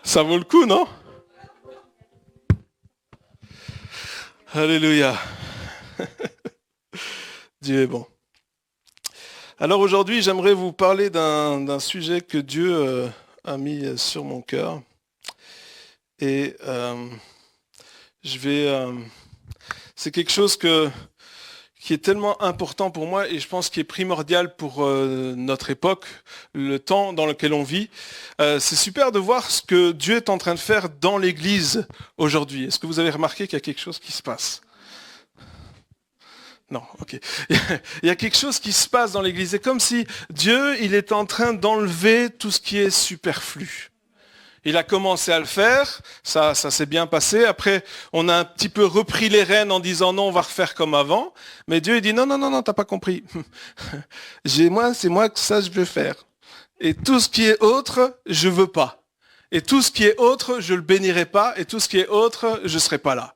Ça vaut le coup, non? Alléluia. Dieu est bon. Alors aujourd'hui, j'aimerais vous parler d'un sujet que Dieu a mis sur mon cœur. Et c'est quelque chose qui est tellement important pour moi et je pense qui est primordial pour notre époque, le temps dans lequel on vit. C'est super de voir ce que Dieu est en train de faire dans l'Église aujourd'hui. Est-ce que vous avez remarqué qu'il y a quelque chose qui se passe? Non, ok. Il y a quelque chose qui se passe dans l'Église. C'est comme si Dieu, il est en train d'enlever tout ce qui est superflu. Il a commencé à le faire, ça s'est bien passé. Après, on a un petit peu repris les rênes en disant non, on va refaire comme avant. Mais Dieu, il dit non, t'as pas compris. C'est moi que ça je veux faire. Et tout ce qui est autre, je veux pas. Et tout ce qui est autre, je le bénirai pas. Et tout ce qui est autre, je serai pas là.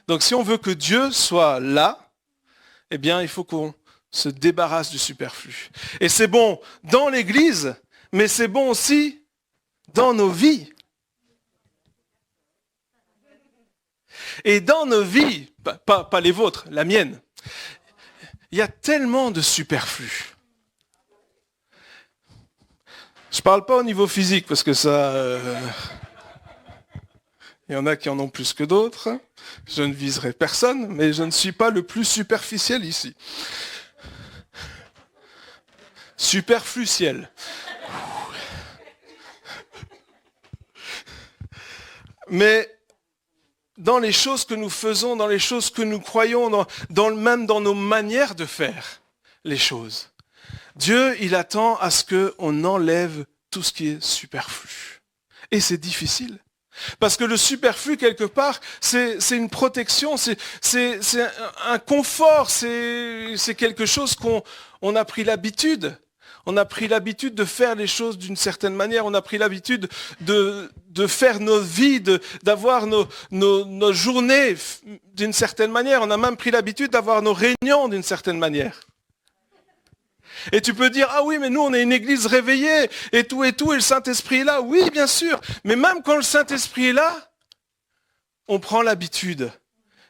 Donc si on veut que Dieu soit là, eh bien, il faut qu'on se débarrasse du superflu. Et c'est bon dans l'Église, mais c'est bon aussi dans nos vies. Et dans nos vies, pas les vôtres, la mienne, il y a tellement de superflu. Je ne parle pas au niveau physique, parce que ça... il y en a qui en ont plus que d'autres. Je ne viserai personne, mais je ne suis pas le plus superficiel ici. Superfluciel. Mais dans les choses que nous faisons, dans les choses que nous croyons, même dans nos manières de faire les choses, Dieu, il attend à ce qu'on enlève tout ce qui est superflu. Et c'est difficile. Parce que le superflu, quelque part, c'est une protection, c'est un confort, c'est quelque chose qu'on a pris l'habitude. On a pris l'habitude de faire les choses d'une certaine manière. On a pris l'habitude de faire nos vies, d'avoir nos journées d'une certaine manière. On a même pris l'habitude d'avoir nos réunions d'une certaine manière. Et tu peux dire, ah oui, mais nous, on est une église réveillée, et tout, et le Saint-Esprit est là. Oui, bien sûr. Mais même quand le Saint-Esprit est là, on prend l'habitude.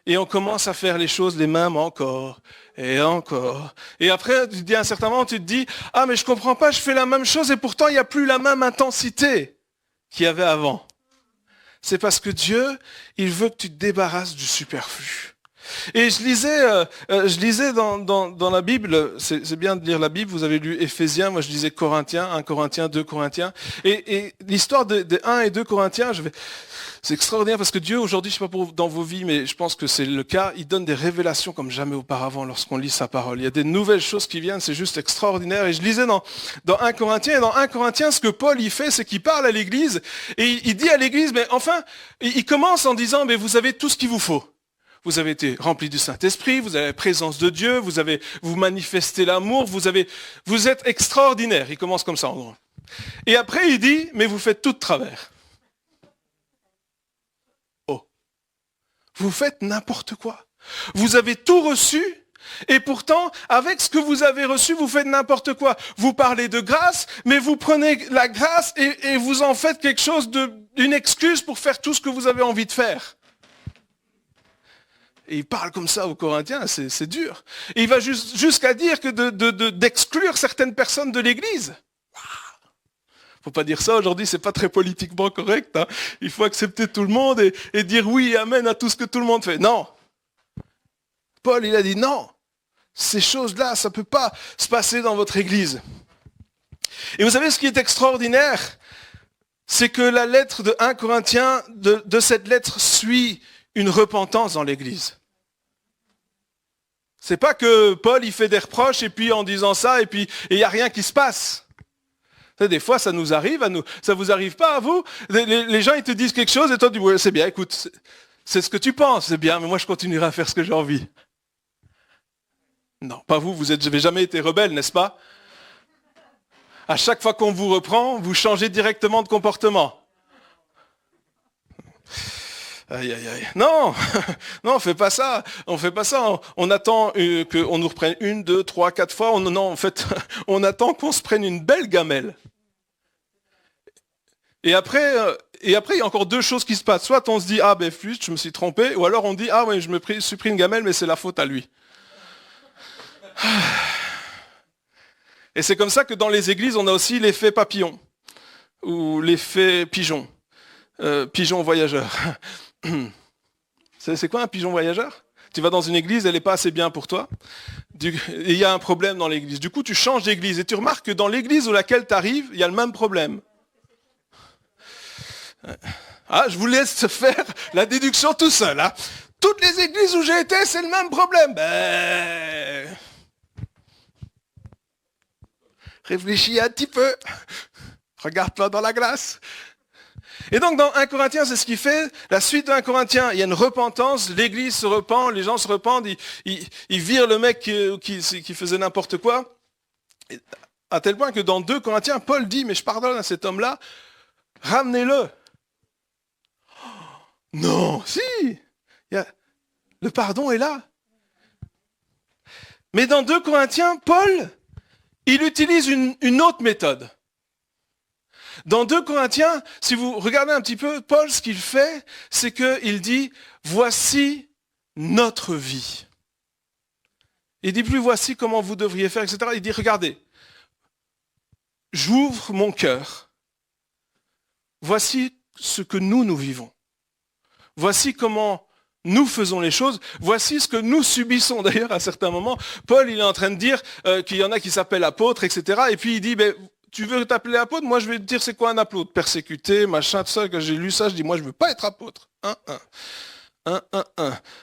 Et on commence à faire les choses les mêmes encore, et encore. Et après, tu te dis à un certain moment, tu te dis, ah mais je comprends pas, je fais la même chose, et pourtant, il n'y a plus la même intensité qu'il y avait avant. C'est parce que Dieu, il veut que tu te débarrasses du superflu. Et je lisais dans la Bible, c'est bien de lire la Bible, vous avez lu Éphésiens, moi je lisais Corinthiens, 1 Corinthiens, 2 Corinthiens, et l'histoire de 1 et 2 Corinthiens, c'est extraordinaire parce que Dieu aujourd'hui, je ne sais pas dans vos vies, mais je pense que c'est le cas, il donne des révélations comme jamais auparavant lorsqu'on lit sa parole. Il y a des nouvelles choses qui viennent, c'est juste extraordinaire. Et je lisais dans 1 Corinthiens, et dans 1 Corinthiens, ce que Paul il fait, c'est qu'il parle à l'église, et il dit à l'église, mais enfin, il commence en disant, mais vous avez tout ce qu'il vous faut. Vous avez été remplis du Saint-Esprit, vous avez la présence de Dieu, vous manifestez l'amour, vous êtes extraordinaire. Il commence comme ça en gros. Et après il dit, mais vous faites tout de travers. Oh, vous faites n'importe quoi. Vous avez tout reçu et pourtant, avec ce que vous avez reçu, vous faites n'importe quoi. Vous parlez de grâce, mais vous prenez la grâce et vous en faites quelque chose une excuse pour faire tout ce que vous avez envie de faire. Et il parle comme ça aux Corinthiens, c'est dur. Et il va jusqu'à dire que d'exclure certaines personnes de l'Église. Faut pas dire ça aujourd'hui, c'est pas très politiquement correct. Hein. Il faut accepter tout le monde et dire oui et amen à tout ce que tout le monde fait. Non. Paul, il a dit non. Ces choses-là, ça peut pas se passer dans votre Église. Et vous savez ce qui est extraordinaire, c'est que la lettre de 1 Corinthiens, de cette lettre suit une repentance dans l'Église. C'est pas que Paul il fait des reproches et puis en disant ça et puis il n'y a rien qui se passe. Des fois ça nous arrive, ça vous arrive pas à vous? Les gens ils te disent quelque chose et toi tu dis ouais, c'est bien, écoute, c'est ce que tu penses, c'est bien, mais moi je continuerai à faire ce que j'ai envie. Non, pas vous n'avez jamais été rebelle, n'est-ce pas? À chaque fois qu'on vous reprend, vous changez directement de comportement. Aïe, aïe, aïe. Non, non, on fait pas ça. On fait pas ça. On attend qu'on nous reprenne 1, 2, 3, 4 fois. Non, en fait, on attend qu'on se prenne une belle gamelle. Et après, il y a encore deux choses qui se passent. Soit on se dit, ah ben flûte, je me suis trompé, ou alors on dit, ah oui, suis pris une gamelle, mais c'est la faute à lui. Et c'est comme ça que dans les églises, on a aussi l'effet papillon, ou l'effet pigeon, pigeon voyageur. C'est quoi un pigeon voyageur? Tu vas dans une église, elle n'est pas assez bien pour toi. Et il y a un problème dans l'église. Du coup, tu changes d'église et tu remarques que dans l'église où laquelle tu arrives, il y a le même problème. Ah, je vous laisse faire la déduction tout seul. Hein. Toutes les églises où j'ai été, c'est le même problème. Réfléchis un petit peu. Regarde-toi dans la glace. Et donc dans 1 Corinthiens, c'est ce qu'il fait. La suite de 1 Corinthiens, il y a une repentance, l'église se repent, les gens se repentent, ils virent le mec qui faisait n'importe quoi. À tel point que dans 2 Corinthiens, Paul dit, mais je pardonne à cet homme-là, ramenez-le. Non, si, le pardon est là. Mais dans 2 Corinthiens, Paul, il utilise une autre méthode. Dans 2 Corinthiens, si vous regardez un petit peu, Paul, ce qu'il fait, c'est qu'il dit, voici notre vie. Il dit plus, voici comment vous devriez faire, etc. Il dit, regardez, j'ouvre mon cœur. Voici ce que nous vivons. Voici comment nous faisons les choses. Voici ce que nous subissons. D'ailleurs, à certains moments, Paul, il est en train de dire qu'il y en a qui s'appellent apôtres, etc. Et puis il dit, tu veux t'appeler apôtre? Moi, je vais te dire c'est quoi un apôtre? Persécuté, machin, tout ça. Quand j'ai lu ça, je dis, moi, je ne veux pas être apôtre.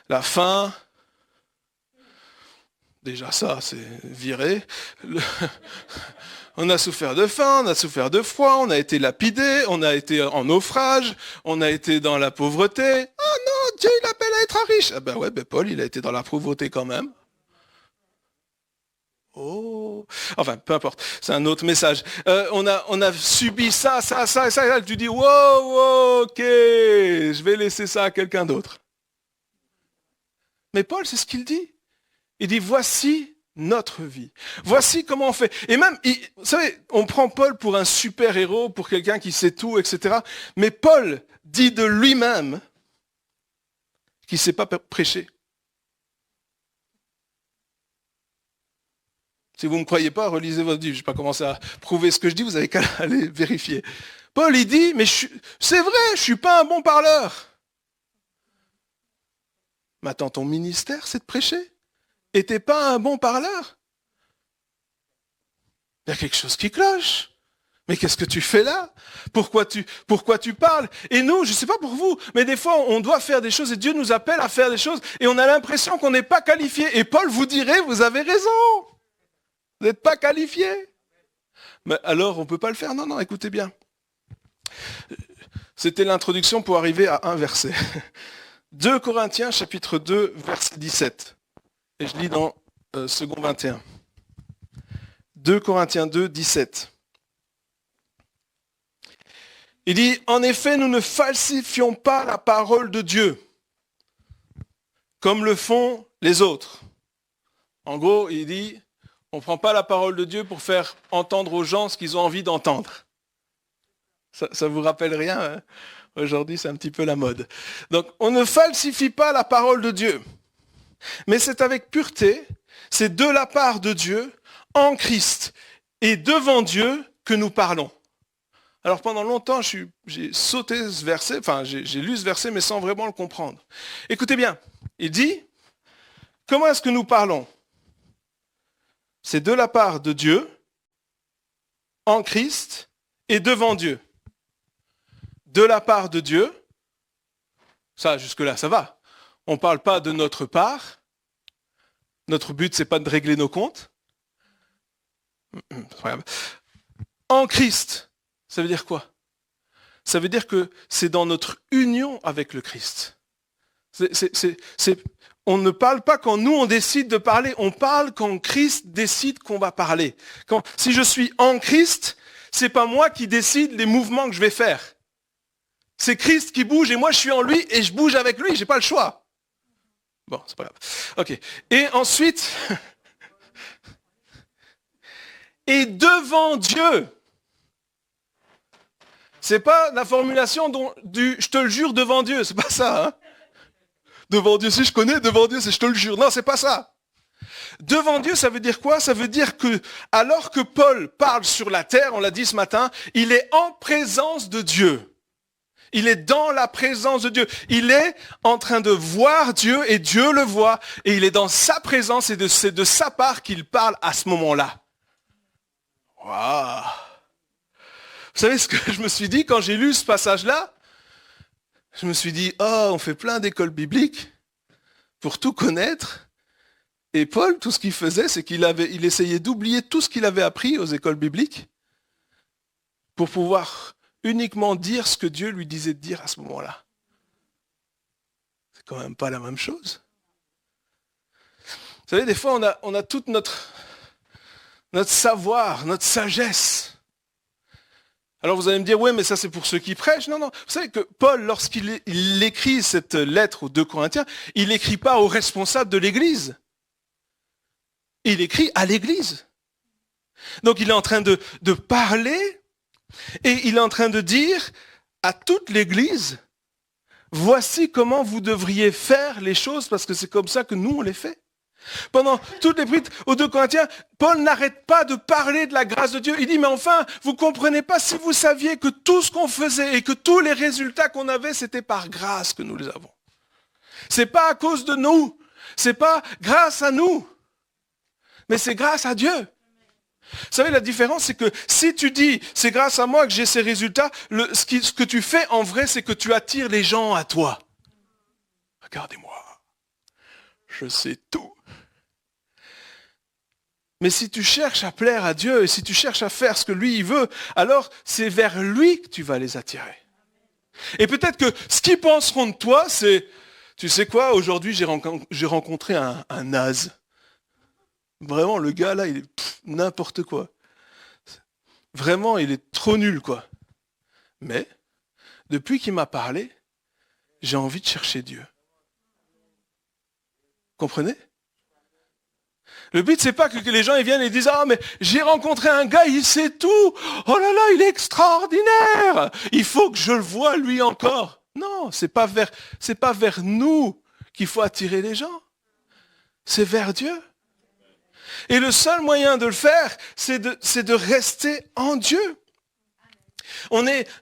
La faim. Déjà ça, c'est viré. On a souffert de faim, on a souffert de froid, on a été lapidé, on a été en naufrage, on a été dans la pauvreté. Ah non, Dieu, il appelle à être riche. Ah ben ouais, Paul, il a été dans la pauvreté quand même. Oh, enfin, peu importe, c'est un autre message. On a subi ça, et ça. Tu dis, wow, ok, je vais laisser ça à quelqu'un d'autre. Mais Paul, c'est ce qu'il dit. Il dit, voici notre vie. Voici comment on fait. Et même, vous savez, on prend Paul pour un super-héros, pour quelqu'un qui sait tout, etc. Mais Paul dit de lui-même qu'il ne sait pas prêcher. Si vous ne me croyez pas, relisez votre livre. Je ne vais pas commencer à prouver ce que je dis, vous avez qu'à aller vérifier. Paul, il dit, mais c'est vrai, je ne suis pas un bon parleur. Mais attends, ton ministère, c'est de prêcher. Et tu n'es pas un bon parleur. Il y a quelque chose qui cloche. Mais qu'est-ce que tu fais là? Pourquoi tu parles? Et nous, je ne sais pas pour vous, mais des fois, on doit faire des choses et Dieu nous appelle à faire des choses et on a l'impression qu'on n'est pas qualifié. Et Paul vous dirait, vous avez raison. Vous n'êtes pas qualifié. Mais alors, on ne peut pas le faire? Non, écoutez bien. C'était l'introduction pour arriver à un verset. 2 Corinthiens, chapitre 2, verset 17. Et je lis dans second 21. 2 Corinthiens 2, 17. Il dit, en effet, nous ne falsifions pas la parole de Dieu, comme le font les autres. En gros, il dit, on ne prend pas la parole de Dieu pour faire entendre aux gens ce qu'ils ont envie d'entendre. Ça vous rappelle rien, hein? Aujourd'hui, c'est un petit peu la mode. Donc, on ne falsifie pas la parole de Dieu. Mais c'est avec pureté, c'est de la part de Dieu, en Christ, et devant Dieu que nous parlons. Alors pendant longtemps, j'ai sauté ce verset, j'ai lu ce verset, mais sans vraiment le comprendre. Écoutez bien, il dit, comment est-ce que nous parlons? C'est de la part de Dieu, en Christ, et devant Dieu. De la part de Dieu, ça, jusque-là, ça va. On ne parle pas de notre part. Notre but, c'est pas de régler nos comptes. En Christ, ça veut dire quoi? Ça veut dire que c'est dans notre union avec le Christ. On ne parle pas quand nous, on décide de parler. On parle quand Christ décide qu'on va parler. Si je suis en Christ, c'est pas moi qui décide les mouvements que je vais faire. C'est Christ qui bouge et moi, je suis en lui et je bouge avec lui. J'ai pas le choix. Bon, c'est pas grave. Ok. Et ensuite, et devant Dieu. C'est pas la formulation du je te le jure devant Dieu, c'est pas ça. Hein. Devant Dieu, si je connais, devant Dieu, c'est je te le jure. Non, c'est pas ça. Devant Dieu, ça veut dire quoi? Ça veut dire que, alors que Paul parle sur la terre, on l'a dit ce matin, il est en présence de Dieu. Il est dans la présence de Dieu. Il est en train de voir Dieu et Dieu le voit. Et il est dans sa présence et c'est de sa part qu'il parle à ce moment-là. Waouh! Vous savez ce que je me suis dit quand j'ai lu ce passage-là? Je me suis dit, oh, on fait plein d'écoles bibliques pour tout connaître. Et Paul, tout ce qu'il faisait, c'est qu'il essayait d'oublier tout ce qu'il avait appris aux écoles bibliques pour pouvoir uniquement dire ce que Dieu lui disait de dire à ce moment-là. C'est quand même pas la même chose. Vous savez, des fois, on a toute notre savoir, notre sagesse. Alors vous allez me dire, oui, mais ça c'est pour ceux qui prêchent. Non, non. Vous savez que Paul, lorsqu'il écrit cette lettre aux 2 Corinthiens, il n'écrit pas aux responsables de l'Église. Il écrit à l'Église. Donc il est en train de parler et il est en train de dire à toute l'Église, voici comment vous devriez faire les choses parce que c'est comme ça que nous on les fait. Pendant toutes les prières aux 2 Corinthiens, Paul n'arrête pas de parler de la grâce de Dieu. Il dit, mais enfin, vous ne comprenez pas si vous saviez que tout ce qu'on faisait et que tous les résultats qu'on avait, c'était par grâce que nous les avons. C'est pas à cause de nous, c'est pas grâce à nous, mais c'est grâce à Dieu. Vous savez, la différence, c'est que si tu dis, c'est grâce à moi que j'ai ces résultats, ce que tu fais en vrai, c'est que tu attires les gens à toi. Regardez-moi, je sais tout. Mais si tu cherches à plaire à Dieu et si tu cherches à faire ce que lui il veut, alors c'est vers lui que tu vas les attirer. Et peut-être que ce qu'ils penseront de toi, c'est, tu sais quoi, aujourd'hui j'ai rencontré un naze. Vraiment, le gars là, il est n'importe quoi. Vraiment, il est trop nul, quoi. Mais, depuis qu'il m'a parlé, j'ai envie de chercher Dieu. Comprenez? Le but, c'est pas que les gens ils viennent et disent, ah, mais j'ai rencontré un gars, il sait tout. Oh là là, il est extraordinaire. Il faut que je le voie, lui, encore. Non, c'est pas vers nous qu'il faut attirer les gens. C'est vers Dieu. Et le seul moyen de le faire, c'est de rester en Dieu.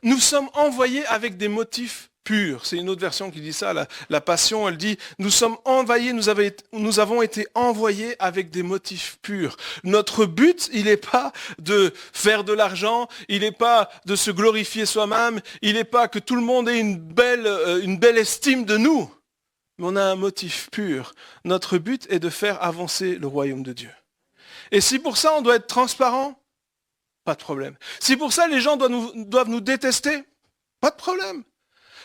Nous sommes envoyés avec des motifs purs. C'est une autre version qui dit ça, la Passion, elle dit, nous sommes envoyés, nous avons été envoyés avec des motifs purs. Notre but, il n'est pas de faire de l'argent, il n'est pas de se glorifier soi-même, il n'est pas que tout le monde ait une belle estime de nous. Mais on a un motif pur. Notre but est de faire avancer le royaume de Dieu. Et si pour ça on doit être transparent, pas de problème. Si pour ça les gens doivent nous détester, pas de problème.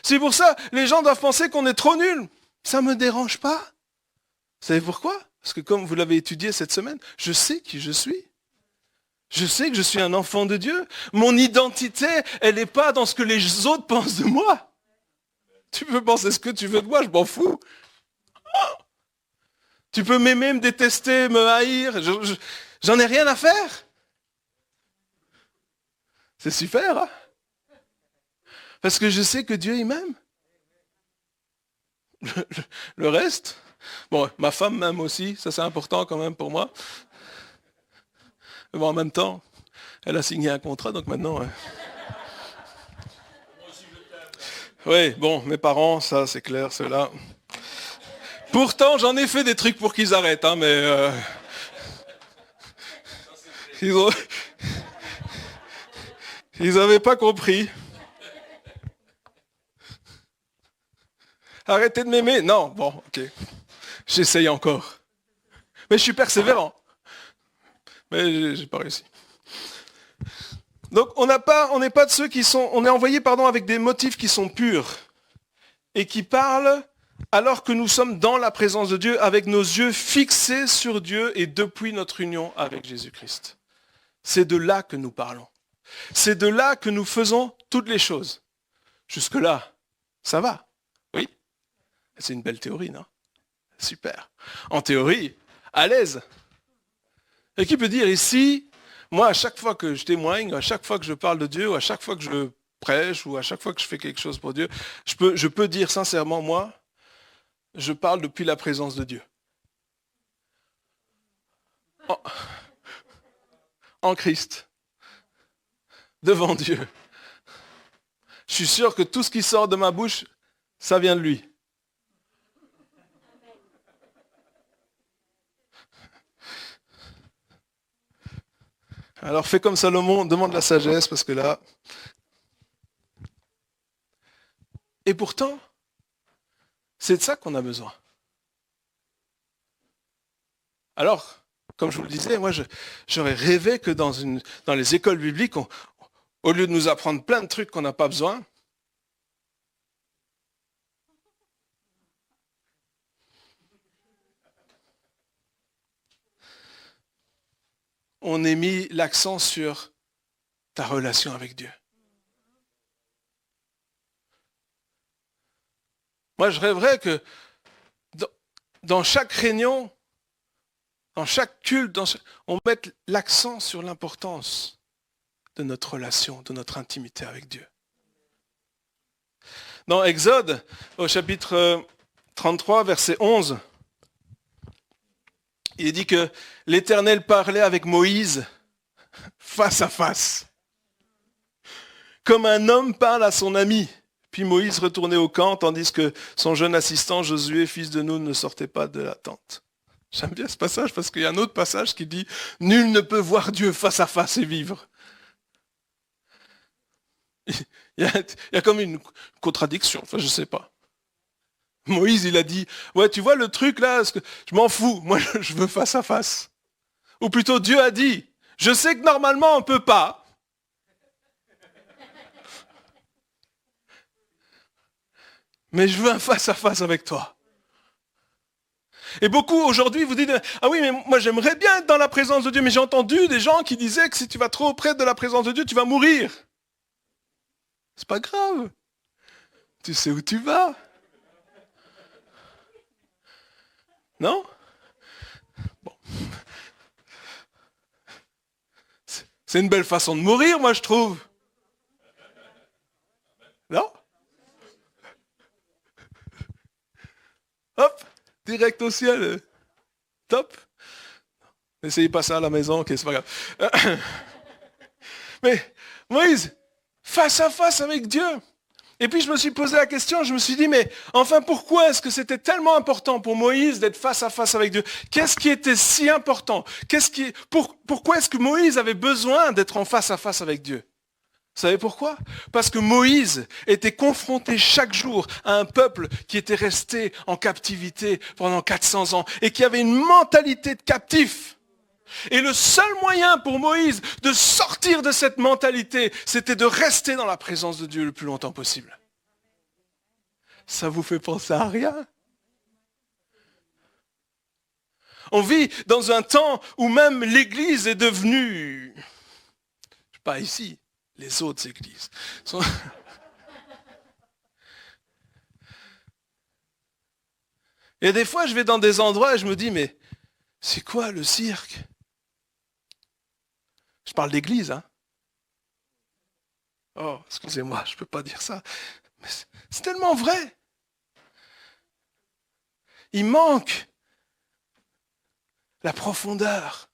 Si pour ça les gens doivent penser qu'on est trop nuls, ça ne me dérange pas. Vous savez pourquoi? Parce que comme vous l'avez étudié cette semaine, je sais qui je suis. Je sais que je suis un enfant de Dieu. Mon identité, elle n'est pas dans ce que les autres pensent de moi. Tu peux penser ce que tu veux de moi, je m'en fous. Tu peux m'aimer, me détester, me haïr. J'en ai rien à faire. C'est super, hein? Parce que je sais que Dieu, il m'aime. Le reste, bon, ma femme m'aime aussi, ça c'est important quand même pour moi. Mais bon, en même temps, elle a signé un contrat, donc maintenant... Oui, bon, mes parents, ça c'est clair, ceux-là. Pourtant, j'en ai fait des trucs pour qu'ils arrêtent, hein, mais... Ils n'avaient pas compris. Arrêtez de m'aimer. Non, bon, ok. J'essaye encore. Mais je suis persévérant. Mais j'ai pas réussi. Donc on n'est pas de ceux qui sont... On est envoyé, avec des motifs qui sont purs. Et qui parlent alors que nous sommes dans la présence de Dieu, avec nos yeux fixés sur Dieu et depuis notre union avec Jésus-Christ. C'est de là que nous parlons. C'est de là que nous faisons toutes les choses. Jusque-là, ça va. Oui. C'est une belle théorie, non? Super. En théorie, à l'aise. Et qui peut dire ici, moi, à chaque fois que je témoigne, à chaque fois que je parle de Dieu, à chaque fois que je prêche ou à chaque fois que je fais quelque chose pour Dieu, je peux dire sincèrement, moi, je parle depuis la présence de Dieu. En, en Christ. Devant Dieu. Je suis sûr que tout ce qui sort de ma bouche, ça vient de lui. Alors fais comme Salomon, demande la sagesse, parce que là... Et pourtant, c'est de ça qu'on a besoin. Alors, comme je vous le disais, moi j'aurais rêvé que dans les écoles bibliques, au lieu de nous apprendre plein de trucs qu'on n'a pas besoin, on ait mis l'accent sur ta relation avec Dieu. Moi, je rêverais que dans chaque réunion, dans chaque culte, on mette l'accent sur l'importance de notre relation, de notre intimité avec Dieu. Dans Exode, au chapitre 33, verset 11, il est dit que l'Éternel parlait avec Moïse face à face, comme un homme parle à son ami. Puis Moïse retournait au camp, tandis que son jeune assistant Josué, fils de Nun, ne sortait pas de la tente. J'aime bien ce passage parce qu'il y a un autre passage qui dit « Nul ne peut voir Dieu face à face et vivre ». Il y a comme une contradiction, enfin je ne sais pas. Moïse, il a dit « Ouais, tu vois le truc là, je m'en fous, moi je veux face à face ». Ou plutôt Dieu a dit « Je sais que normalement on ne peut pas ». Mais je veux un face à face avec toi. Et beaucoup aujourd'hui vous dites, ah oui, mais moi j'aimerais bien être dans la présence de Dieu, mais j'ai entendu des gens qui disaient que si tu vas trop près de la présence de Dieu, tu vas mourir. C'est pas grave. Tu sais où tu vas. Non? Bon. C'est une belle façon de mourir, moi je trouve. Non? Hop, direct au ciel. Top. N'essayez pas ça à la maison, ok, c'est pas grave. Mais Moïse, face à face avec Dieu. Et puis je me suis posé la question, je me suis dit, mais enfin pourquoi est-ce que c'était tellement important pour Moïse d'être face à face avec Dieu? Qu'est-ce qui était si important? Pourquoi est-ce que Moïse avait besoin d'être en face à face avec Dieu? Vous savez pourquoi? Parce que Moïse était confronté chaque jour à un peuple qui était resté en captivité pendant 400 ans et qui avait une mentalité de captif. Et le seul moyen pour Moïse de sortir de cette mentalité, c'était de rester dans la présence de Dieu le plus longtemps possible. Ça vous fait penser à rien? On vit dans un temps où même l'Église est devenue, pas ici, les autres églises. Et des fois, je vais dans des endroits et je me dis, mais c'est quoi le cirque? Je parle d'église, hein? Oh, excusez-moi, je ne peux pas dire ça. Mais c'est tellement vrai. Il manque la profondeur.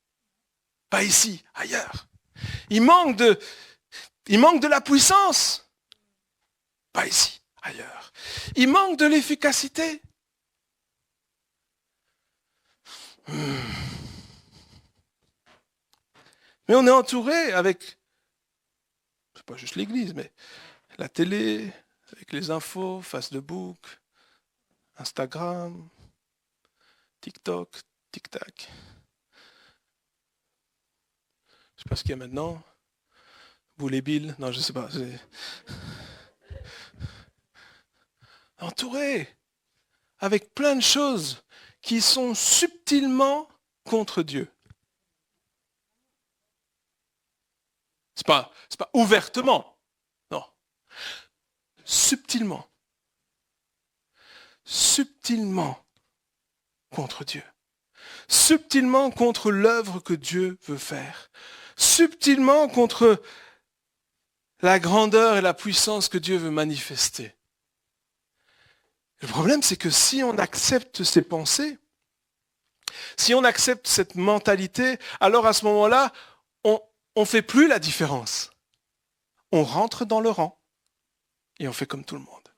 Pas ici, ailleurs. Il manque de la puissance. Pas ici, ailleurs. Il manque de l'efficacité. Mais on est entouré avec, c'est pas juste l'église, mais la télé, avec les infos, Facebook, Instagram, TikTok, Tic-Tac. Je sais pas ce qu'il y a maintenant. Boulet Bill, non je sais pas. Entouré avec plein de choses qui sont subtilement contre Dieu. C'est pas ouvertement, non. Subtilement. Subtilement contre Dieu. Subtilement contre l'œuvre que Dieu veut faire. Subtilement contre la grandeur et la puissance que Dieu veut manifester. Le problème, c'est que si on accepte ces pensées, si on accepte cette mentalité, alors à ce moment-là, on ne fait plus la différence. On rentre dans le rang et on fait comme tout le monde.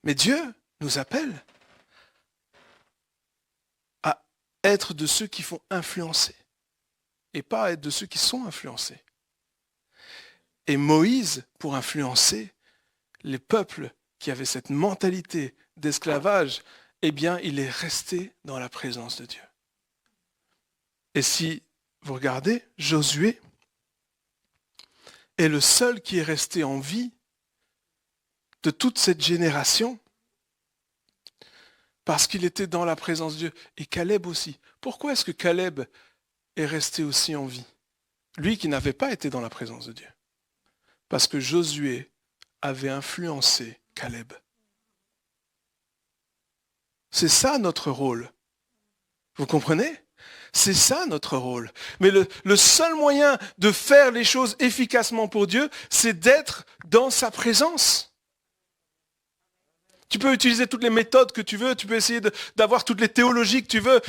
Mais Dieu nous appelle à être de ceux qui font influencer et pas à être de ceux qui sont influencés. Et Moïse, pour influencer les peuples qui avaient cette mentalité d'esclavage, eh bien, il est resté dans la présence de Dieu. Et si vous regardez, Josué est le seul qui est resté en vie de toute cette génération parce qu'il était dans la présence de Dieu. Et Caleb aussi. Pourquoi est-ce que Caleb est resté aussi en vie? Lui qui n'avait pas été dans la présence de Dieu. Parce que Josué avait influencé Caleb. C'est ça notre rôle. Vous comprenez? C'est ça notre rôle. Mais le seul moyen de faire les choses efficacement pour Dieu, c'est d'être dans sa présence. Tu peux utiliser toutes les méthodes que tu veux, tu peux essayer d'avoir toutes les théologies que tu veux.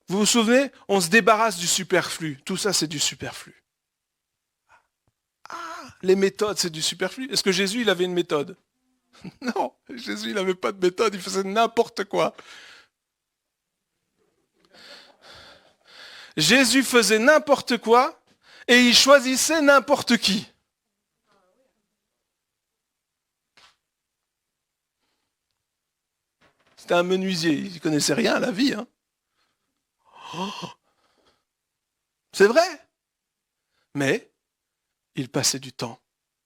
Vous vous souvenez? On se débarrasse du superflu. Tout ça, c'est du superflu. Ah, les méthodes, c'est du superflu. Est-ce que Jésus, il avait une méthode? Non, Jésus, il n'avait pas de méthode, il faisait n'importe quoi. Jésus faisait n'importe quoi et il choisissait n'importe qui. C'était un menuisier, il ne connaissait rien à la vie. Hein. Oh, c'est vrai. Mais il passait du temps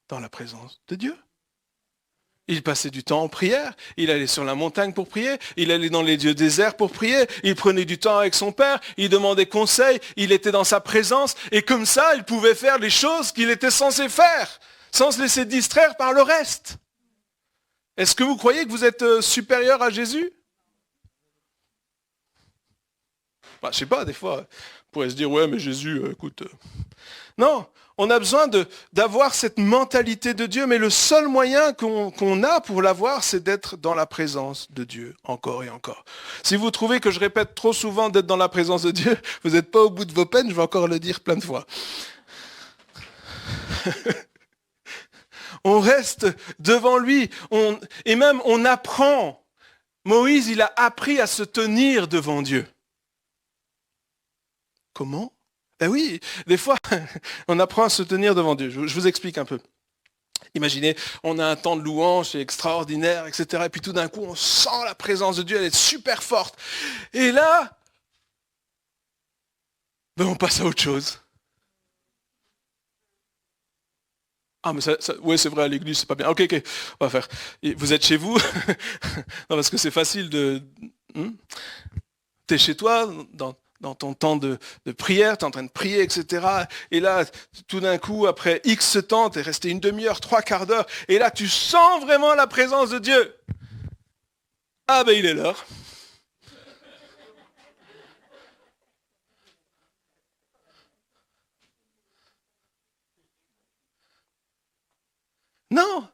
dans la présence de Dieu. Il passait du temps en prière, il allait sur la montagne pour prier, il allait dans les lieux déserts pour prier, il prenait du temps avec son père, il demandait conseil, il était dans sa présence, et comme ça, il pouvait faire les choses qu'il était censé faire, sans se laisser distraire par le reste. Est-ce que vous croyez que vous êtes supérieur à Jésus? Je ne sais pas, des fois, on pourrait se dire, ouais, mais Jésus, écoute... Non, on a besoin d'avoir cette mentalité de Dieu, mais le seul moyen qu'on a pour l'avoir, c'est d'être dans la présence de Dieu, encore et encore. Si vous trouvez que je répète trop souvent d'être dans la présence de Dieu, vous n'êtes pas au bout de vos peines, je vais encore le dire plein de fois. On reste devant lui, et même on apprend. Moïse, il a appris à se tenir devant Dieu. Comment? Ben oui, des fois, on apprend à se tenir devant Dieu. Je vous explique un peu. Imaginez, on a un temps de louange, c'est extraordinaire, etc. Et puis tout d'un coup, on sent la présence de Dieu, elle est super forte. Et là, ben on passe à autre chose. Ah, mais ouais, c'est vrai, à l'église, c'est pas bien. Ok, on va faire. Et vous êtes chez vous? Non, parce que c'est facile de... T'es chez toi, dans ton temps de prière, tu es en train de prier, etc. Et là, tout d'un coup, après X temps, tu es resté une demi-heure, 3/4 d'heure, et là, tu sens vraiment la présence de Dieu. Ah ben, il est l'heure. Non,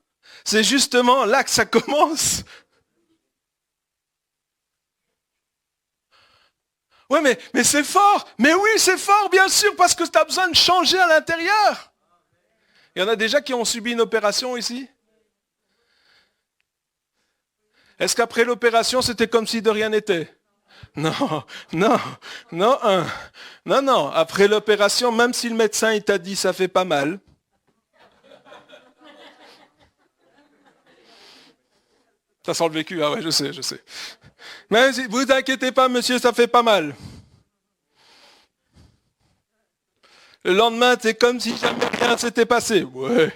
c'est justement là que ça commence. Oui, mais c'est fort. Mais oui, c'est fort, bien sûr, parce que tu as besoin de changer à l'intérieur. Il y en a déjà qui ont subi une opération ici? Est-ce qu'après l'opération, c'était comme si de rien n'était? Non, non, non, non. Après l'opération, même si le médecin il t'a dit ça fait pas mal. Ça sent le vécu, ah ouais, je sais. Mais vous inquiétez pas, monsieur, ça fait pas mal. Le lendemain, c'est comme si jamais rien s'était passé. Ouais,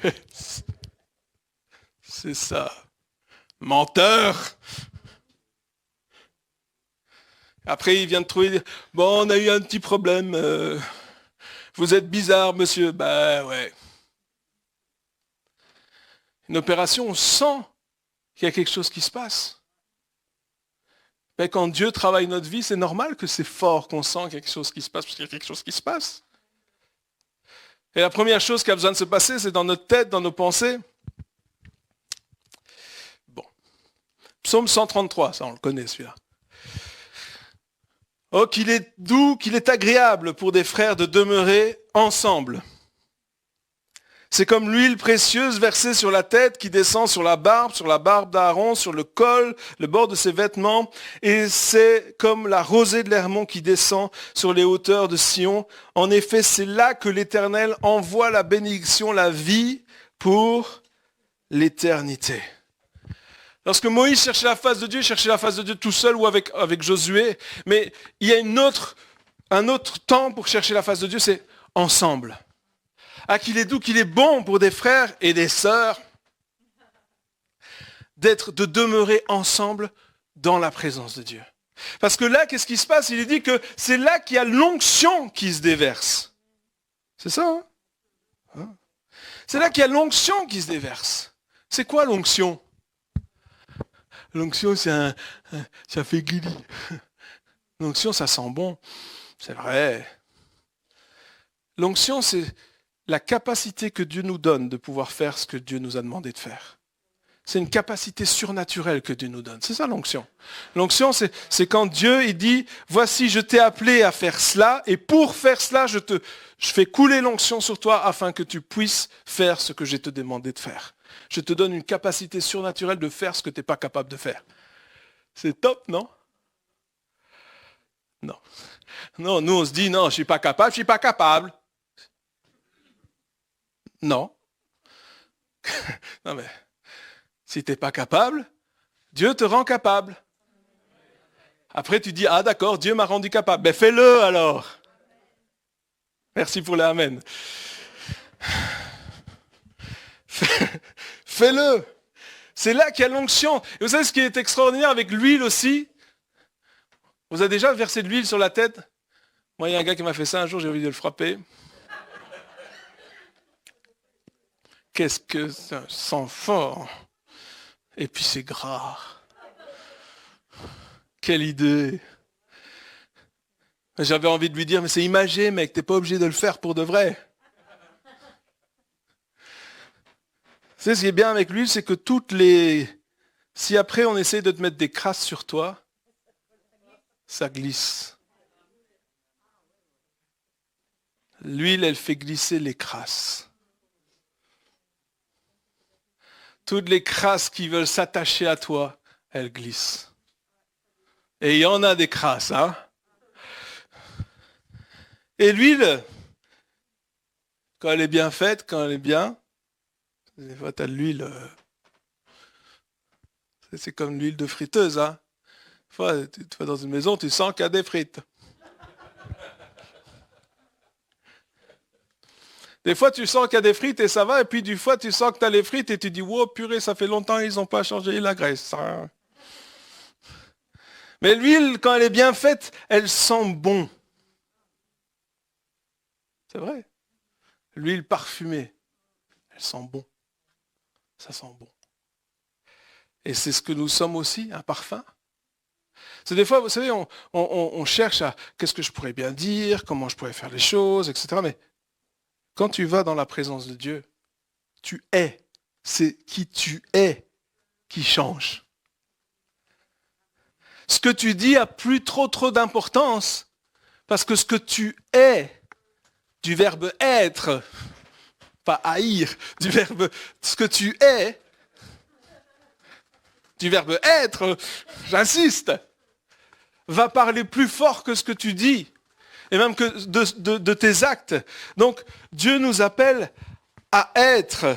c'est ça. Menteur. Après, il vient de trouver, bon, on a eu un petit problème. Vous êtes bizarre, monsieur. Bah ouais. Une opération, on sent qu'il y a quelque chose qui se passe. Mais quand Dieu travaille notre vie, c'est normal que c'est fort qu'on sent quelque chose qui se passe, parce qu'il y a quelque chose qui se passe. Et la première chose qui a besoin de se passer, c'est dans notre tête, dans nos pensées. Bon. Psaume 133, ça on le connaît celui-là. Oh, qu'il est doux, qu'il est agréable pour des frères de demeurer ensemble. C'est comme l'huile précieuse versée sur la tête qui descend sur la barbe d'Aaron, sur le col, le bord de ses vêtements. Et c'est comme la rosée de l'Hermon qui descend sur les hauteurs de Sion. En effet, c'est là que l'Éternel envoie la bénédiction, la vie pour l'éternité. Lorsque Moïse cherchait la face de Dieu, il cherchait la face de Dieu tout seul ou avec Josué. Mais il y a un autre temps pour chercher la face de Dieu, c'est ensemble. Ah, qu'il est doux, qu'il est bon pour des frères et des sœurs de demeurer ensemble dans la présence de Dieu. Parce que là, qu'est-ce qui se passe? Il est dit que c'est là qu'il y a l'onction qui se déverse. C'est ça, hein? C'est là qu'il y a l'onction qui se déverse. C'est quoi l'onction? L'onction, ça fait guili. L'onction, ça sent bon. C'est vrai. L'onction, c'est la capacité que Dieu nous donne de pouvoir faire ce que Dieu nous a demandé de faire. C'est une capacité surnaturelle que Dieu nous donne. C'est ça l'onction. L'onction, c'est quand Dieu il dit, voici, je t'ai appelé à faire cela, et pour faire cela, je fais couler l'onction sur toi afin que tu puisses faire ce que j'ai te demandé de faire. Je te donne une capacité surnaturelle de faire ce que tu n'es pas capable de faire. C'est top, non? Non. Non, nous on se dit, non, je ne suis pas capable. Non. Non mais, si tu n'es pas capable, Dieu te rend capable. Après tu dis, ah d'accord, Dieu m'a rendu capable. Ben fais-le alors. Merci pour les amen. Fais-le. C'est là qu'il y a l'onction. Et vous savez ce qui est extraordinaire avec l'huile aussi? Vous avez déjà versé de l'huile sur la tête? Moi, il y a un gars qui m'a fait ça un jour, j'ai envie de le frapper. Qu'est-ce que ça sent fort. Et puis c'est gras. Quelle idée. J'avais envie de lui dire, mais c'est imagé, mec, t'es pas obligé de le faire pour de vrai. Tu sais, ce qui est bien avec l'huile, c'est que si après on essaie de te mettre des crasses sur toi, ça glisse. L'huile, elle fait glisser les crasses. Toutes les crasses qui veulent s'attacher à toi, elles glissent. Et il y en a des crasses, hein? Et l'huile, quand elle est bien faite, quand elle est bien, des fois tu as de l'huile, c'est comme l'huile de friteuse, hein? Des fois, tu vas dans une maison, tu sens qu'il y a des frites. Des fois, tu sens qu'il y a des frites et ça va, et puis du fois, tu sens que tu as les frites et tu dis, wow, purée, ça fait longtemps, ils n'ont pas changé la graisse. Hein. Mais l'huile, quand elle est bien faite, elle sent bon. C'est vrai. L'huile parfumée, elle sent bon. Ça sent bon. Et c'est ce que nous sommes aussi, un parfum. C'est des fois, vous savez, on cherche à qu'est-ce que je pourrais bien dire, comment je pourrais faire les choses, etc. Mais quand tu vas dans la présence de Dieu, tu es. C'est qui tu es qui change. Ce que tu dis a plus trop d'importance parce que ce que tu es, du verbe être, pas haïr, du verbe, ce que tu es, du verbe être, j'insiste, va parler plus fort que ce que tu dis. Et même que de tes actes. Donc, Dieu nous appelle à être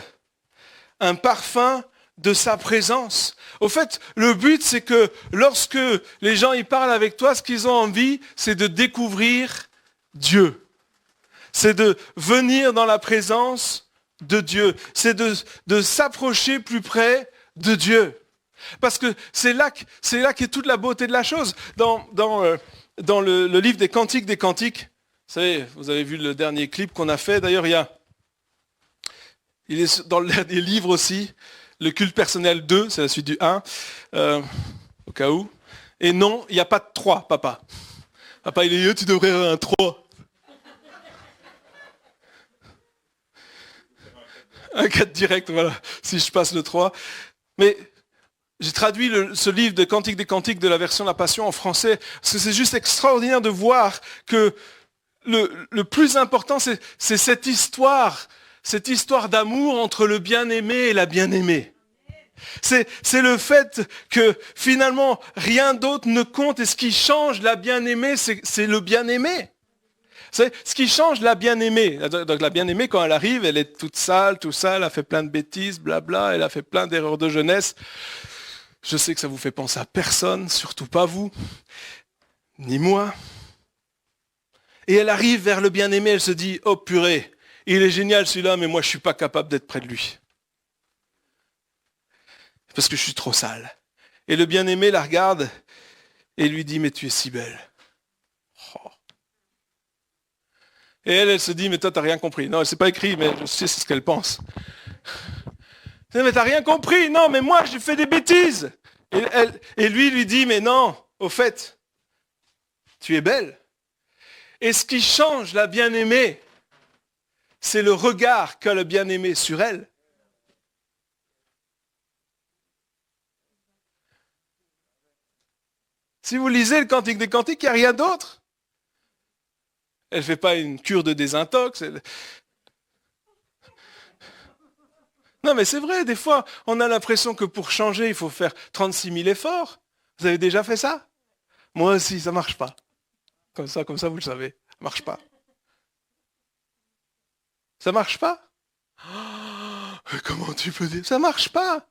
un parfum de sa présence. Au fait, le but, c'est que lorsque les gens y parlent avec toi, ce qu'ils ont envie, c'est de découvrir Dieu. C'est de venir dans la présence de Dieu. C'est de s'approcher plus près de Dieu. Parce que c'est là qu'est toute la beauté de la chose. Dans le livre des Cantiques, vous savez, vous avez vu le dernier clip qu'on a fait. D'ailleurs, il est dans le dernier livre aussi, le culte personnel 2, c'est la suite du 1, au cas où. Et non, il n'y a pas de 3, papa. Papa, il est tu devrais avoir un 3. Un 4 direct, voilà, si je passe le 3. Mais j'ai traduit ce livre de Cantique des Cantiques de la version La Passion en français, parce que c'est juste extraordinaire de voir que le plus important, c'est cette histoire d'amour entre le bien-aimé et la bien-aimée. C'est le fait que finalement, rien d'autre ne compte, et ce qui change la bien-aimée, c'est le bien-aimé. C'est ce qui change la bien-aimée. Donc la bien-aimée, quand elle arrive, elle est toute sale, tout ça, elle a fait plein de bêtises, blabla, elle a fait plein d'erreurs de jeunesse. Je sais que ça vous fait penser à personne, surtout pas vous, ni moi. Et elle arrive vers le bien-aimé, elle se dit, oh purée, il est génial celui-là, mais moi je suis pas capable d'être près de lui. Parce que je suis trop sale. Et le bien-aimé la regarde et lui dit, mais tu es si belle. Oh. Et elle se dit, mais toi, t'as rien compris. Non, c'est pas écrit, mais je sais, c'est ce qu'elle pense. Mais t'as rien compris. Non, mais moi, j'ai fait des bêtises. Et lui dit, mais non, au fait, tu es belle. Et ce qui change la bien-aimée, c'est le regard qu'a le bien-aimé sur elle. Si vous lisez le Cantique des Cantiques, il n'y a rien d'autre. Elle ne fait pas une cure de désintox. Non, mais c'est vrai, des fois, on a l'impression que pour changer, il faut faire 36 000 efforts. Vous avez déjà fait ça? Moi aussi, ça ne marche pas. Comme ça, vous le savez. Ça ne marche pas. Ça ne marche pas? Oh, comment tu peux dire? Ça ne marche pas.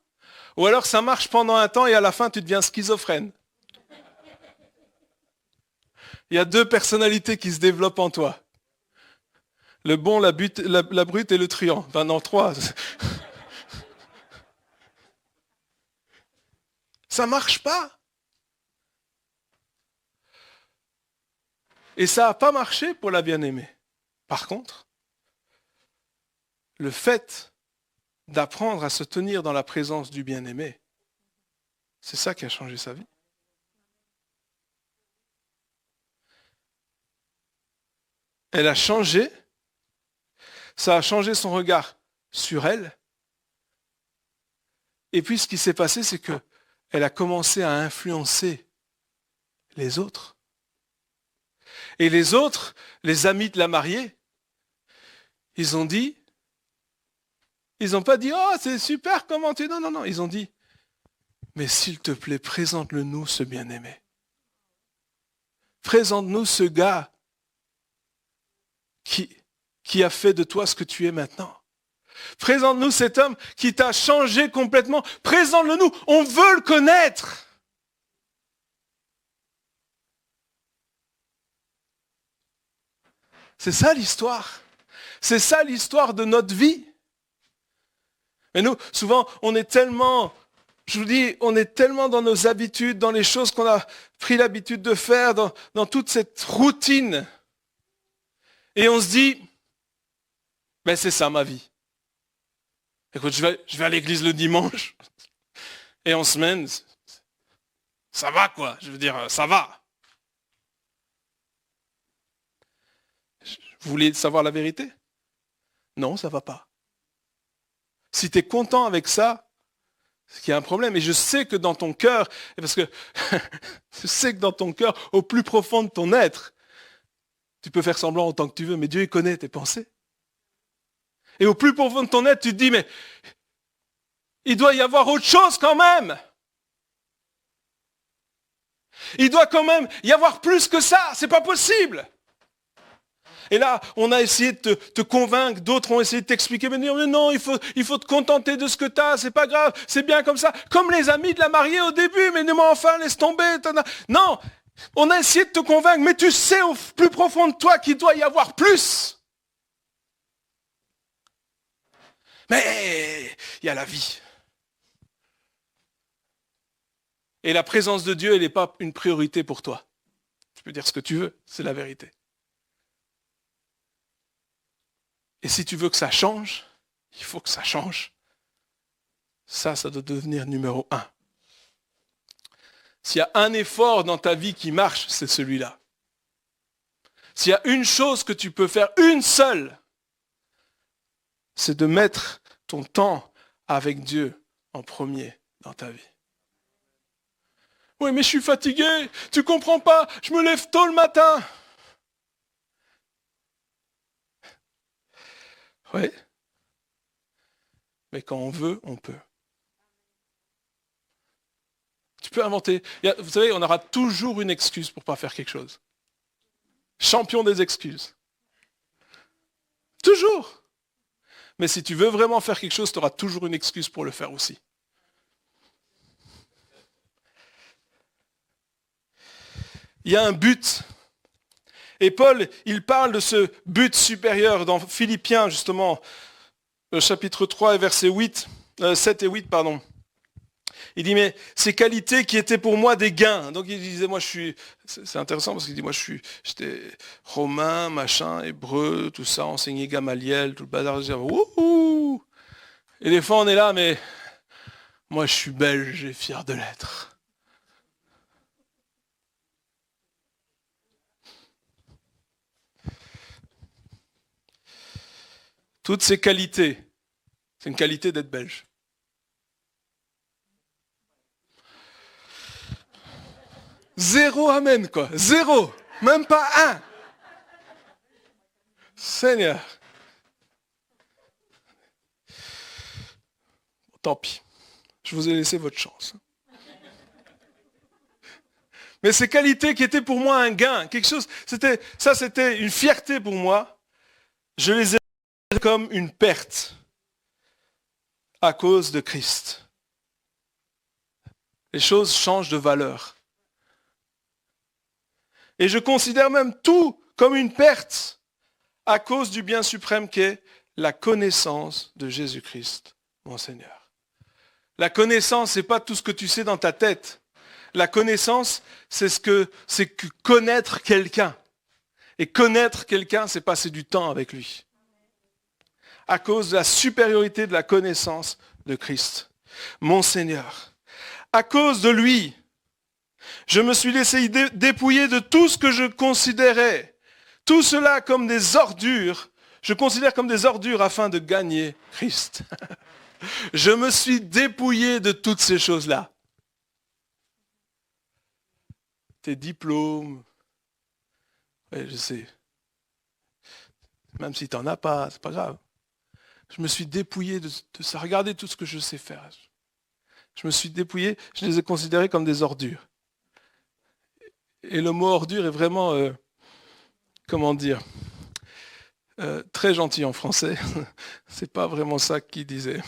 Ou alors ça marche pendant un temps et à la fin, tu deviens schizophrène. Il y a deux personnalités qui se développent en toi. Le bon, la brute et le truand. Enfin, non, trois. Ça marche pas. Et ça n'a pas marché pour la bien-aimée. Par contre, le fait d'apprendre à se tenir dans la présence du bien-aimé, c'est ça qui a changé sa vie. Elle a changé, ça a changé son regard sur elle. Et puis ce qui s'est passé, c'est qu'elle a commencé à influencer les autres. Et les autres, les amis de la mariée, ils n'ont pas dit, oh c'est super, comment tu... Non, ils ont dit, mais s'il te plaît, présente-le-nous ce bien-aimé. Présente-nous ce gars qui a fait de toi ce que tu es maintenant. Présente-nous cet homme qui t'a changé complètement. Présente-le-nous, on veut le connaître. C'est ça l'histoire. C'est ça l'histoire de notre vie. Mais nous, souvent, on est tellement dans nos habitudes, dans les choses qu'on a pris l'habitude de faire, dans toute cette routine. Et on se dit, ben c'est ça ma vie. Écoute, je vais à l'église le dimanche. Et en semaine, ça va quoi. Je veux dire, ça va. Vous voulez savoir la vérité? Non, ça va pas. Si tu es content avec ça, c'est qu'il y a un problème. Et je sais que dans ton cœur, parce que je sais que dans ton cœur, au plus profond de ton être, tu peux faire semblant autant que tu veux, mais Dieu il connaît tes pensées. Et au plus profond de ton être, tu te dis, mais il doit y avoir autre chose quand même. Il doit quand même y avoir plus que ça, c'est pas possible. Et là, on a essayé de te convaincre, d'autres ont essayé de t'expliquer, mais non, il faut te contenter de ce que tu as, c'est pas grave, c'est bien comme ça. Comme les amis de la mariée au début, mais enfin, laisse tomber. Non, on a essayé de te convaincre, mais tu sais au plus profond de toi qu'il doit y avoir plus. Mais il y a la vie. Et la présence de Dieu, elle n'est pas une priorité pour toi. Tu peux dire ce que tu veux, c'est la vérité. Et si tu veux que ça change, il faut que ça change. Ça doit devenir numéro 1. S'il y a un effort dans ta vie qui marche, c'est celui-là. S'il y a une chose que tu peux faire, une seule, c'est de mettre ton temps avec Dieu en premier dans ta vie. Oui, mais je suis fatigué, tu comprends pas, je me lève tôt le matin. Oui, mais quand on veut, on peut. Tu peux inventer. Vous savez, on aura toujours une excuse pour ne pas faire quelque chose. Champion des excuses. Toujours. Mais si tu veux vraiment faire quelque chose, tu auras toujours une excuse pour le faire aussi. Il y a un but. Et Paul, il parle de ce but supérieur dans Philippiens, justement, chapitre 3 et versets 7 et 8, pardon. Il dit, mais ces qualités qui étaient pour moi des gains. Donc il disait, moi je suis, c'est intéressant parce qu'il dit, moi j'étais romain, machin, hébreu, tout ça, enseigné Gamaliel, tout le bazar. Je dis, wouhou. Et des fois on est là, mais moi je suis belge et fier de l'être. Toutes ces qualités, c'est une qualité d'être belge. Zéro amen, quoi. Zéro. Même pas un. Seigneur. Tant pis. Je vous ai laissé votre chance. Mais ces qualités qui étaient pour moi un gain, quelque chose, c'était une fierté pour moi. Je les ai comme une perte à cause de Christ. Les choses changent de valeur. Et je considère même tout comme une perte à cause du bien suprême qu'est la connaissance de Jésus-Christ, mon Seigneur. La connaissance, ce n'est pas tout ce que tu sais dans ta tête. La connaissance, c'est que connaître quelqu'un. Et connaître quelqu'un, c'est passer du temps avec lui. À cause de la supériorité de la connaissance de Christ, mon Seigneur. À cause de lui, je me suis laissé dépouiller de tout ce que je considérais, tout cela comme des ordures, je considère comme des ordures afin de gagner Christ. Je me suis dépouillé de toutes ces choses-là. Tes diplômes, ouais, je sais, même si tu n'en as pas, c'est pas grave. Je me suis dépouillé de ça. Regardez tout ce que je sais faire. Je me suis dépouillé, je les ai considérés comme des ordures. Et le mot ordure est vraiment, comment dire, très gentil en français. C'est pas vraiment ça qu'il disait.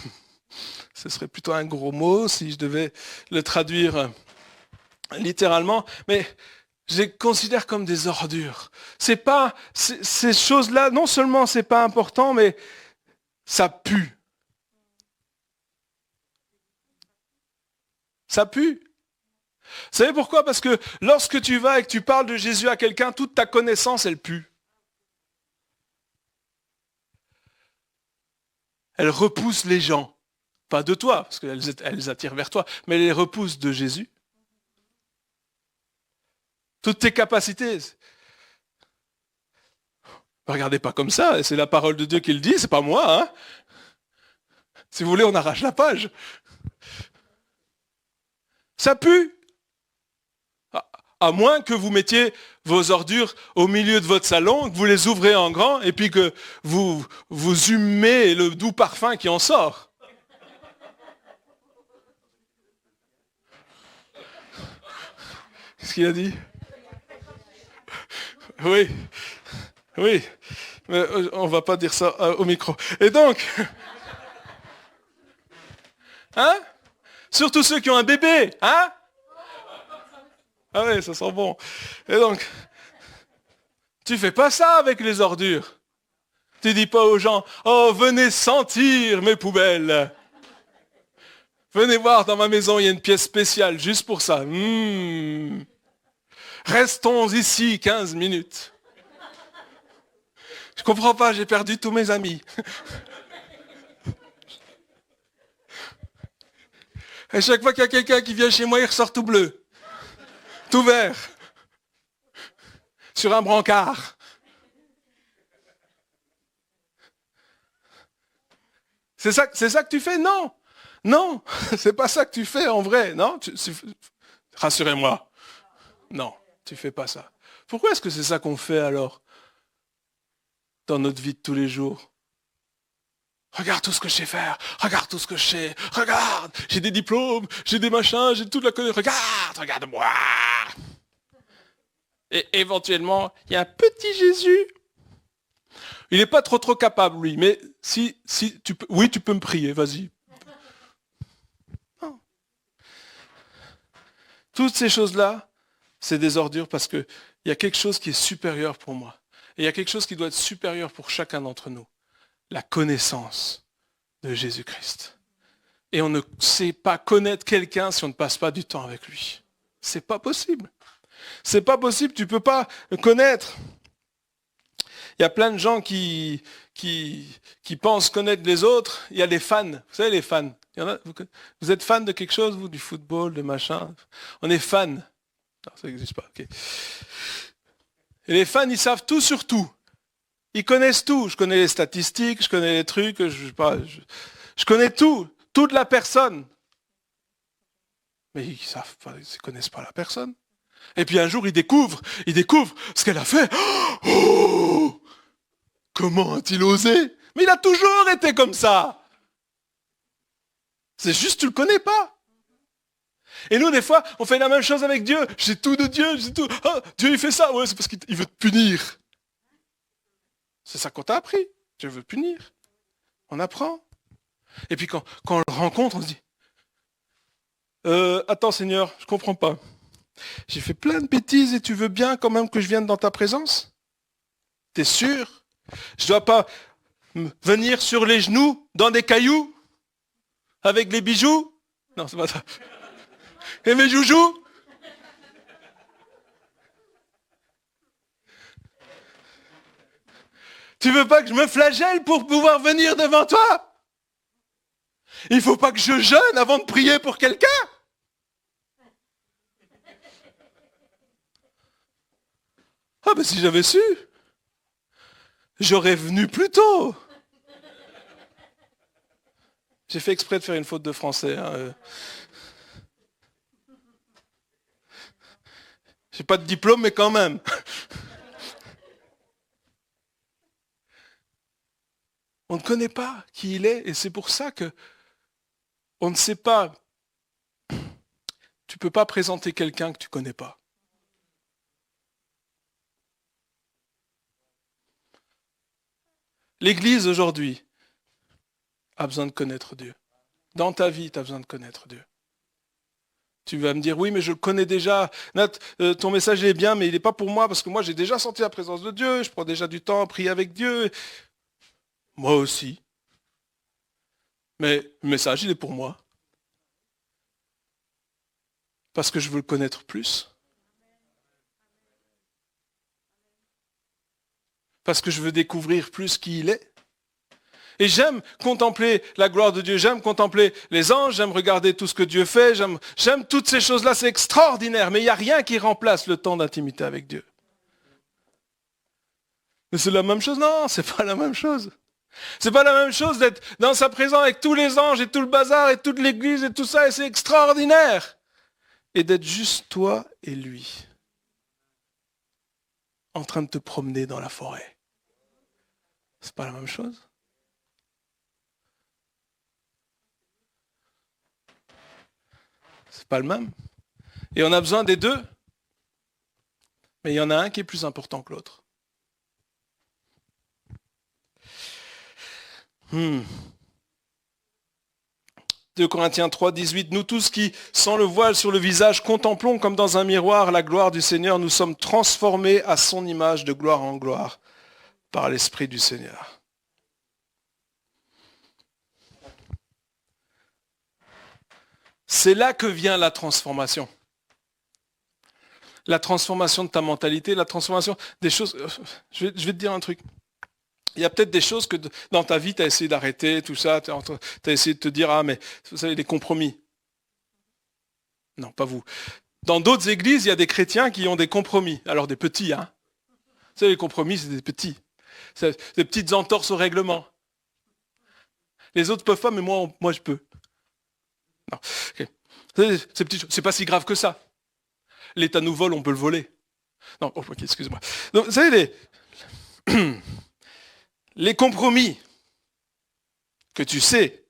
Ce serait plutôt un gros mot si je devais le traduire littéralement. Mais je les considère comme des ordures. Ces choses-là, non seulement c'est pas important, mais ça pue. Ça pue. Vous savez pourquoi? Parce que lorsque tu vas et que tu parles de Jésus à quelqu'un, toute ta connaissance, elle pue. Elle repousse les gens. Pas de toi, parce qu'elles attirent vers toi, mais elle les repousse de Jésus. Toutes tes capacités. Ne regardez pas comme ça, c'est la parole de Dieu qui le dit, c'est pas moi. Hein. Si vous voulez, on arrache la page. Ça pue. À moins que vous mettiez vos ordures au milieu de votre salon, que vous les ouvrez en grand, et puis que vous humez le doux parfum qui en sort. Qu'est-ce qu'il a dit? Oui, oui, mais on ne va pas dire ça au micro. Et donc, hein? Surtout ceux qui ont un bébé, hein? Ah oui, ça sent bon. Et donc, tu fais pas ça avec les ordures. Tu dis pas aux gens, oh, venez sentir mes poubelles. Venez voir, dans ma maison, il y a une pièce spéciale juste pour ça. Restons ici 15 minutes. Je comprends pas, j'ai perdu tous mes amis. Et chaque fois qu'il y a quelqu'un qui vient chez moi, il ressort tout bleu. Tout vert. Sur un brancard. C'est ça que tu fais? Non. Non, c'est pas ça que tu fais en vrai. Non, rassurez-moi. Non, tu fais pas ça. Pourquoi est-ce que c'est ça qu'on fait alors dans notre vie de tous les jours? Regarde tout ce que je sais faire, regarde tout ce que je sais, regarde, j'ai des diplômes, j'ai des machins, j'ai toute la connaissance, regarde-moi. Et éventuellement, il y a un petit Jésus. Il n'est pas trop capable, lui, mais si tu peux, oui, tu peux me prier, vas-y. Non. Toutes ces choses-là, c'est des ordures parce qu'il y a quelque chose qui est supérieur pour moi. Et il y a quelque chose qui doit être supérieur pour chacun d'entre nous. La connaissance de Jésus-Christ. Et on ne sait pas connaître quelqu'un si on ne passe pas du temps avec lui. C'est pas possible. C'est pas possible, tu peux pas le connaître. Il y a plein de gens qui pensent connaître les autres. Il y a les fans. Vous savez, les fans. Vous êtes fan de quelque chose, vous, du football, de machin? On est fan. Non, ça n'existe pas. Okay. Et les fans, ils savent tout sur tout. Ils connaissent tout. Je connais les statistiques, je connais les trucs, je connais tout. Toute la personne. Mais ils savent pas, ils ne connaissent pas la personne. Et puis un jour, ils découvrent ce qu'elle a fait. Oh! Comment a-t-il osé? Mais il a toujours été comme ça. C'est juste, tu le connais pas. Et nous, des fois, on fait la même chose avec Dieu. J'ai tout de Dieu, j'ai tout. Ah, Dieu, il fait ça. Ouais, c'est parce qu'il veut te punir. C'est ça qu'on t'a appris. Dieu veut punir. On apprend. Et puis quand on le rencontre, on se dit, attends Seigneur, je comprends pas. J'ai fait plein de bêtises et tu veux bien quand même que je vienne dans ta présence? T'es sûr? Je dois pas venir sur les genoux dans des cailloux avec les bijoux? Non, c'est pas ça. Et mes joujoux? Tu veux pas que je me flagelle pour pouvoir venir devant toi? Il faut pas que je jeûne avant de prier pour quelqu'un? Ah ben si j'avais su, j'aurais venu plus tôt. J'ai fait exprès de faire une faute de français. Hein. J'ai pas de diplôme, mais quand même. On ne connaît pas qui il est, et c'est pour ça que on ne sait pas. Tu ne peux pas présenter quelqu'un que tu ne connais pas. L'Église aujourd'hui a besoin de connaître Dieu. Dans ta vie, tu as besoin de connaître Dieu. Tu vas me dire, oui, mais je le connais déjà. Nat, ton message est bien, mais il n'est pas pour moi, parce que moi, j'ai déjà senti la présence de Dieu, je prends déjà du temps à prier avec Dieu. Moi aussi. Mais le message, il est pour moi. Parce que je veux le connaître plus. Parce que je veux découvrir plus qui il est. Et j'aime contempler la gloire de Dieu, j'aime contempler les anges, j'aime regarder tout ce que Dieu fait, j'aime toutes ces choses-là, c'est extraordinaire, mais il n'y a rien qui remplace le temps d'intimité avec Dieu. Mais c'est la même chose? Non, c'est pas la même chose. C'est pas la même chose d'être dans sa présence avec tous les anges et tout le bazar et toute l'église et tout ça, et c'est extraordinaire. Et d'être juste toi et lui, en train de te promener dans la forêt. C'est pas la même chose? C'est pas le même. Et on a besoin des deux. Mais il y en a un qui est plus important que l'autre. 2 Corinthiens 3, 18, nous tous qui, sans le voile sur le visage, contemplons comme dans un miroir la gloire du Seigneur, nous sommes transformés à son image de gloire en gloire par l'Esprit du Seigneur. C'est là que vient la transformation. La transformation de ta mentalité, la transformation des choses. Je vais te dire un truc. Il y a peut-être des choses que dans ta vie, tu as essayé d'arrêter, tout ça, tu as essayé de te dire, ah mais vous savez, des compromis. Non, pas vous. Dans d'autres églises, il y a des chrétiens qui ont des compromis. Alors des petits, hein. Vous savez, les compromis, c'est des petits. C'est des petites entorses au règlement. Les autres peuvent pas, mais moi je peux. Non. Ok. C'est pas si grave que ça. L'État nous vole, on peut le voler. Non, oh, ok, excuse-moi. Donc, vous savez, les compromis que tu sais,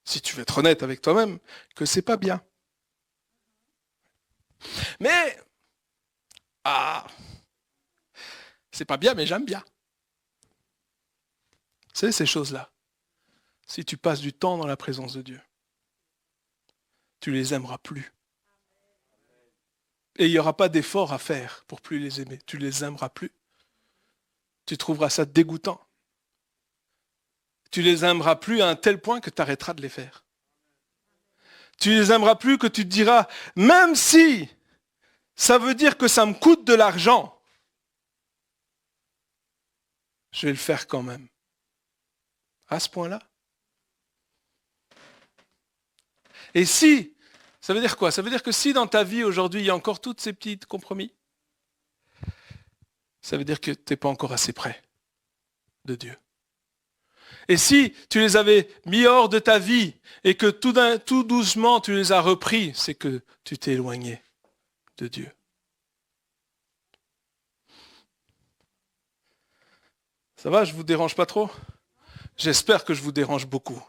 si tu veux être honnête avec toi-même, que c'est pas bien. Mais, c'est pas bien, mais j'aime bien. C'est ces choses-là. Si tu passes du temps dans la présence de Dieu, tu les aimeras plus. Et il n'y aura pas d'effort à faire pour plus les aimer. Tu les aimeras plus. Tu trouveras ça dégoûtant. Tu les aimeras plus à un tel point que tu arrêteras de les faire. Tu les aimeras plus que tu te diras, même si ça veut dire que ça me coûte de l'argent, je vais le faire quand même. À ce point-là. Et si, ça veut dire quoi? Ça veut dire que si dans ta vie aujourd'hui, il y a encore tous ces petits compromis, ça veut dire que tu n'es pas encore assez près de Dieu. Et si tu les avais mis hors de ta vie et que tout doucement tu les as repris, c'est que tu t'es éloigné de Dieu. Ça va, je vous dérange pas trop? J'espère que je vous dérange beaucoup.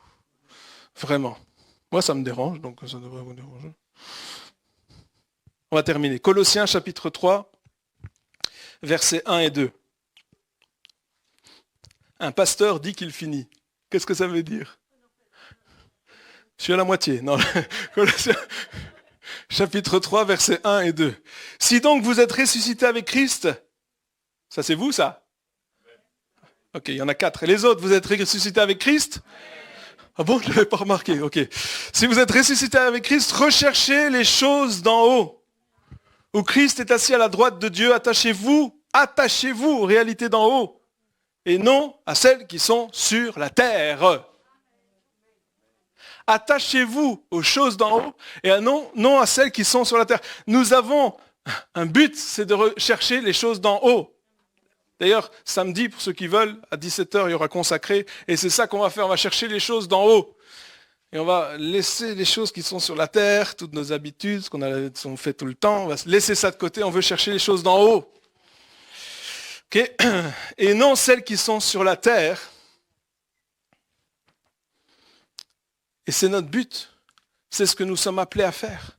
Vraiment. Moi, ça me dérange, donc ça devrait vous déranger. On va terminer. Colossiens chapitre 3, versets 1 et 2. Un pasteur dit qu'il finit. Qu'est-ce que ça veut dire? Je suis à la moitié. Non. Colossiens chapitre 3, versets 1 et 2. Si donc vous êtes ressuscités avec Christ, ça c'est vous ça? Ok, il y en a 4. Et les autres, vous êtes ressuscités avec Christ? Ah bon, je ne l'avais pas remarqué, ok. Si vous êtes ressuscités avec Christ, recherchez les choses d'en haut, où Christ est assis à la droite de Dieu. Attachez-vous aux réalités d'en haut, et non à celles qui sont sur la terre. Attachez-vous aux choses d'en haut, et non à celles qui sont sur la terre. Nous avons un but, c'est de rechercher les choses d'en haut. D'ailleurs, samedi, pour ceux qui veulent, à 17h, il y aura consacré. Et c'est ça qu'on va faire. On va chercher les choses d'en haut. Et on va laisser les choses qui sont sur la terre, toutes nos habitudes, ce qu'on fait tout le temps. On va laisser ça de côté. On veut chercher les choses d'en haut. Okay. Et non celles qui sont sur la terre. Et c'est notre but. C'est ce que nous sommes appelés à faire.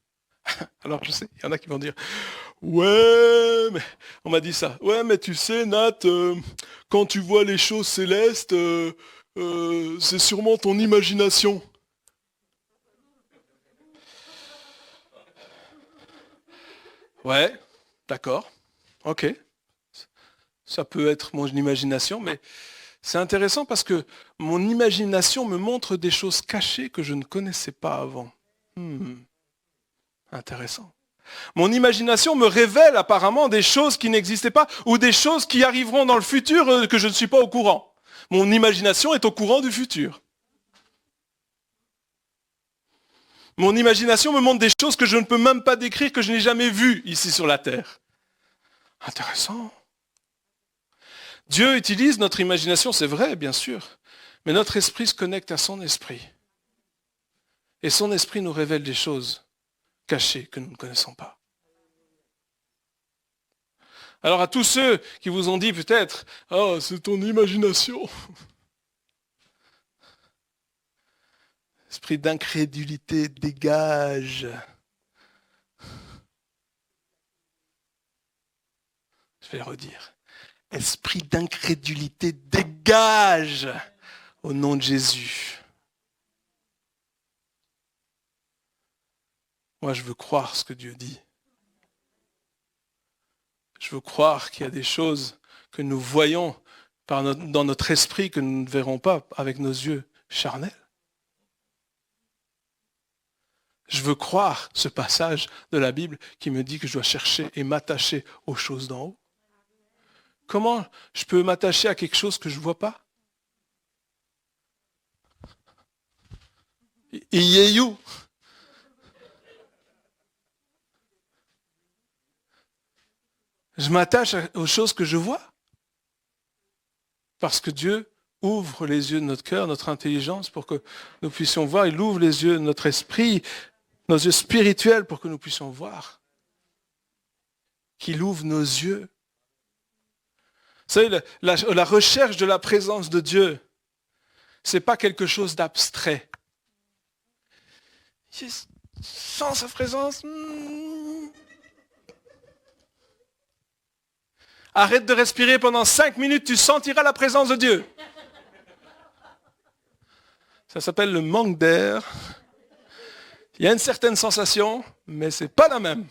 Alors, je sais, il y en a qui vont dire... Ouais, mais on m'a dit ça. Ouais, mais tu sais, Nat, quand tu vois les choses célestes, c'est sûrement ton imagination. Ouais, d'accord. Ok. Ça peut être mon imagination, mais c'est intéressant parce que mon imagination me montre des choses cachées que je ne connaissais pas avant. Intéressant. Mon imagination me révèle apparemment des choses qui n'existaient pas ou des choses qui arriveront dans le futur que je ne suis pas au courant. Mon imagination est au courant du futur. Mon imagination me montre des choses que je ne peux même pas décrire, que je n'ai jamais vues ici sur la terre. Intéressant. Dieu utilise notre imagination, c'est vrai, bien sûr, mais notre esprit se connecte à son esprit. Et son esprit nous révèle des choses cachées que nous ne connaissons pas. Alors à tous ceux qui vous ont dit peut-être, « Ah, c'est ton imagination !» Esprit d'incrédulité, dégage. Je vais le redire. Esprit d'incrédulité, dégage au nom de Jésus. Moi, je veux croire ce que Dieu dit. Je veux croire qu'il y a des choses que nous voyons dans notre esprit que nous ne verrons pas avec nos yeux charnels. Je veux croire ce passage de la Bible qui me dit que je dois chercher et m'attacher aux choses d'en haut. Comment je peux m'attacher à quelque chose que je ne vois pas? Iyeyou. Je m'attache aux choses que je vois. Parce que Dieu ouvre les yeux de notre cœur, notre intelligence, pour que nous puissions voir. Il ouvre les yeux de notre esprit, nos yeux spirituels, pour que nous puissions voir. Qu'il ouvre nos yeux. Vous savez, la recherche de la présence de Dieu, ce n'est pas quelque chose d'abstrait. Sans sa présence, arrête de respirer pendant 5 minutes, tu sentiras la présence de Dieu. Ça s'appelle le manque d'air. Il y a une certaine sensation, mais ce n'est pas la même.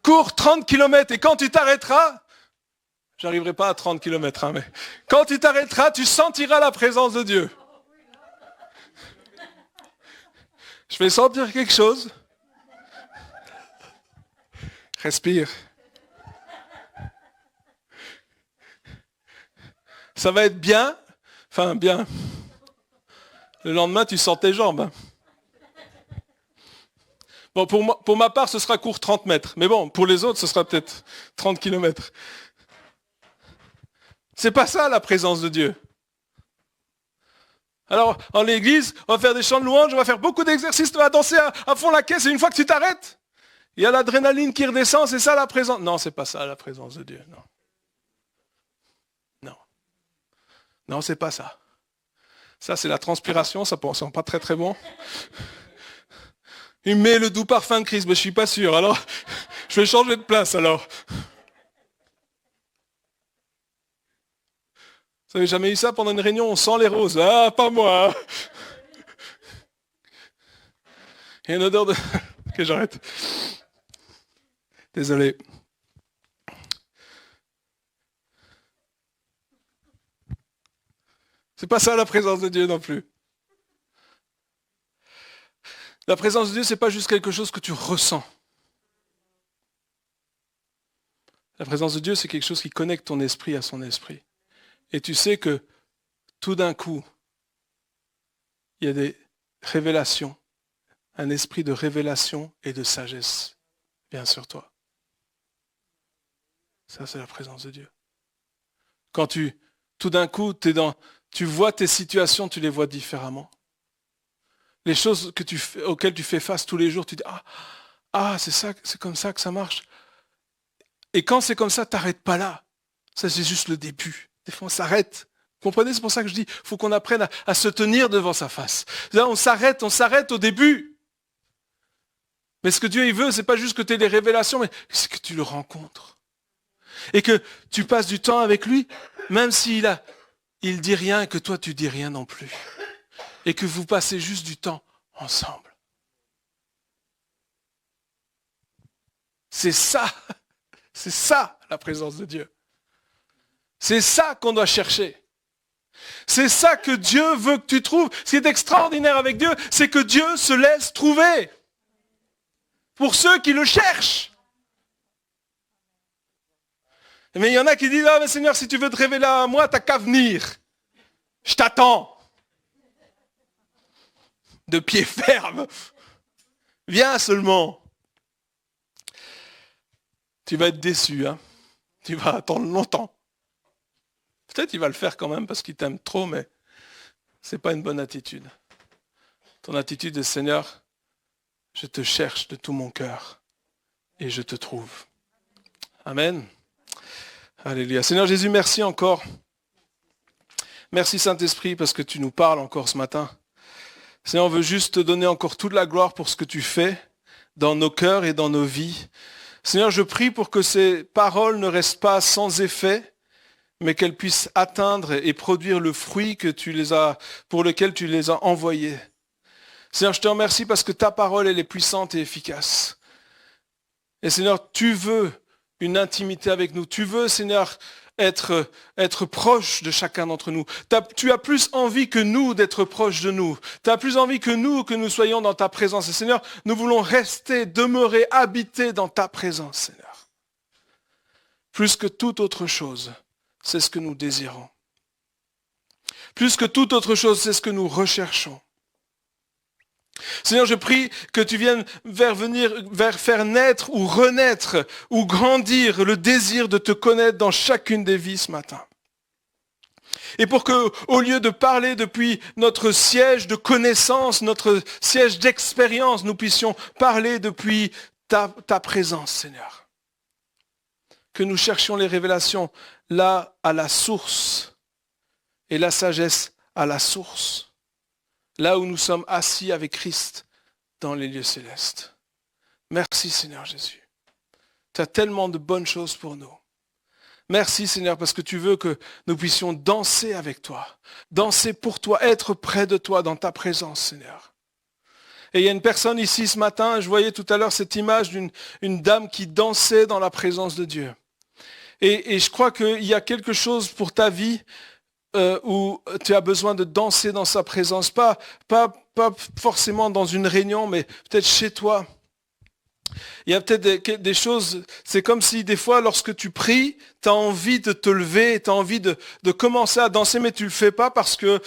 Cours 30 km et quand tu t'arrêteras, j'arriverai pas à 30 km, mais quand tu t'arrêteras, tu sentiras la présence de Dieu. Je vais sentir quelque chose. Respire. Ça va être bien. Enfin, bien. Le lendemain, tu sens tes jambes. Bon, pour ma part, ce sera court 30 mètres. Mais bon, pour les autres, ce sera peut-être 30 kilomètres. C'est pas ça, la présence de Dieu. Alors, en l'église, on va faire des chants de louange, on va faire beaucoup d'exercices, on va danser à fond la caisse, et une fois que tu t'arrêtes, il y a l'adrénaline qui redescend, c'est ça la présence. Non, c'est pas ça, la présence de Dieu. Non. Non. Non, c'est pas ça. Ça, c'est la transpiration, ça ne sent pas très très bon. Il met le doux parfum de Christ, mais je suis pas sûr. Alors, je vais changer de place alors. Vous avez jamais eu ça pendant une réunion, on sent les roses. Ah, pas moi. Il y a une odeur de... Ok, j'arrête. Désolé. C'est pas ça la présence de Dieu non plus. La présence de Dieu, c'est pas juste quelque chose que tu ressens. La présence de Dieu, c'est quelque chose qui connecte ton esprit à son esprit. Et tu sais que tout d'un coup, il y a des révélations, un esprit de révélation et de sagesse vient sur toi. Ça, c'est la présence de Dieu. Quand tout d'un coup, tu vois tes situations, tu les vois différemment. Les choses auxquelles tu fais face tous les jours, tu dis c'est comme ça que ça marche. Et quand c'est comme ça, t'arrêtes pas là. Ça, c'est juste le début. Des fois, on s'arrête. Vous comprenez? C'est pour ça que je dis, il faut qu'on apprenne à se tenir devant sa face. Là, on s'arrête au début. Mais ce que Dieu il veut, c'est pas juste que tu aies des révélations, mais c'est que tu le rencontres. Et que tu passes du temps avec lui, même s'il dit rien et que toi, tu dis rien non plus. Et que vous passez juste du temps ensemble. C'est ça la présence de Dieu. C'est ça qu'on doit chercher. C'est ça que Dieu veut que tu trouves. Ce qui est extraordinaire avec Dieu, c'est que Dieu se laisse trouver. Pour ceux qui le cherchent. Mais il y en a qui disent, mais Seigneur, si tu veux te révéler à moi, t'as qu'à venir. Je t'attends. De pied ferme. Viens seulement. Tu vas être déçu. Tu vas attendre longtemps. Peut-être il va le faire quand même parce qu'il t'aime trop, mais ce n'est pas une bonne attitude. Ton attitude est, Seigneur, je te cherche de tout mon cœur et je te trouve. Amen. Alléluia. Seigneur Jésus, merci encore. Merci Saint-Esprit parce que tu nous parles encore ce matin. Seigneur, on veut juste te donner encore toute la gloire pour ce que tu fais dans nos cœurs et dans nos vies. Seigneur, je prie pour que ces paroles ne restent pas sans effet, mais qu'elles puissent atteindre et produire le fruit pour lequel tu les as envoyées. Seigneur, je te remercie parce que ta parole, elle est puissante et efficace. Et Seigneur, tu veux une intimité avec nous. Tu veux, Seigneur, être proche de chacun d'entre nous. Tu as plus envie que nous d'être proche de nous. Tu as plus envie que nous soyons dans ta présence. Et Seigneur, nous voulons rester, demeurer, habiter dans ta présence, Seigneur. Plus que toute autre chose, c'est ce que nous désirons. Plus que toute autre chose, c'est ce que nous recherchons. Seigneur, je prie que tu viennes vers faire naître ou renaître ou grandir le désir de te connaître dans chacune des vies ce matin. Et pour que, au lieu de parler depuis notre siège de connaissance, notre siège d'expérience, nous puissions parler depuis ta présence, Seigneur. Que nous cherchions les révélations là à la source et la sagesse à la source. Là où nous sommes assis avec Christ dans les lieux célestes. Merci Seigneur Jésus. Tu as tellement de bonnes choses pour nous. Merci Seigneur parce que tu veux que nous puissions danser avec toi. Danser pour toi, être près de toi dans ta présence Seigneur. Et il y a une personne ici ce matin, je voyais tout à l'heure cette image d'une dame qui dansait dans la présence de Dieu. Et je crois qu'il y a quelque chose pour ta vie où tu as besoin de danser dans sa présence, pas forcément dans une réunion, mais peut-être chez toi. Il y a peut-être des choses, c'est comme si des fois lorsque tu pries, tu as envie de te lever, tu as envie de commencer à danser, mais tu le fais pas parce que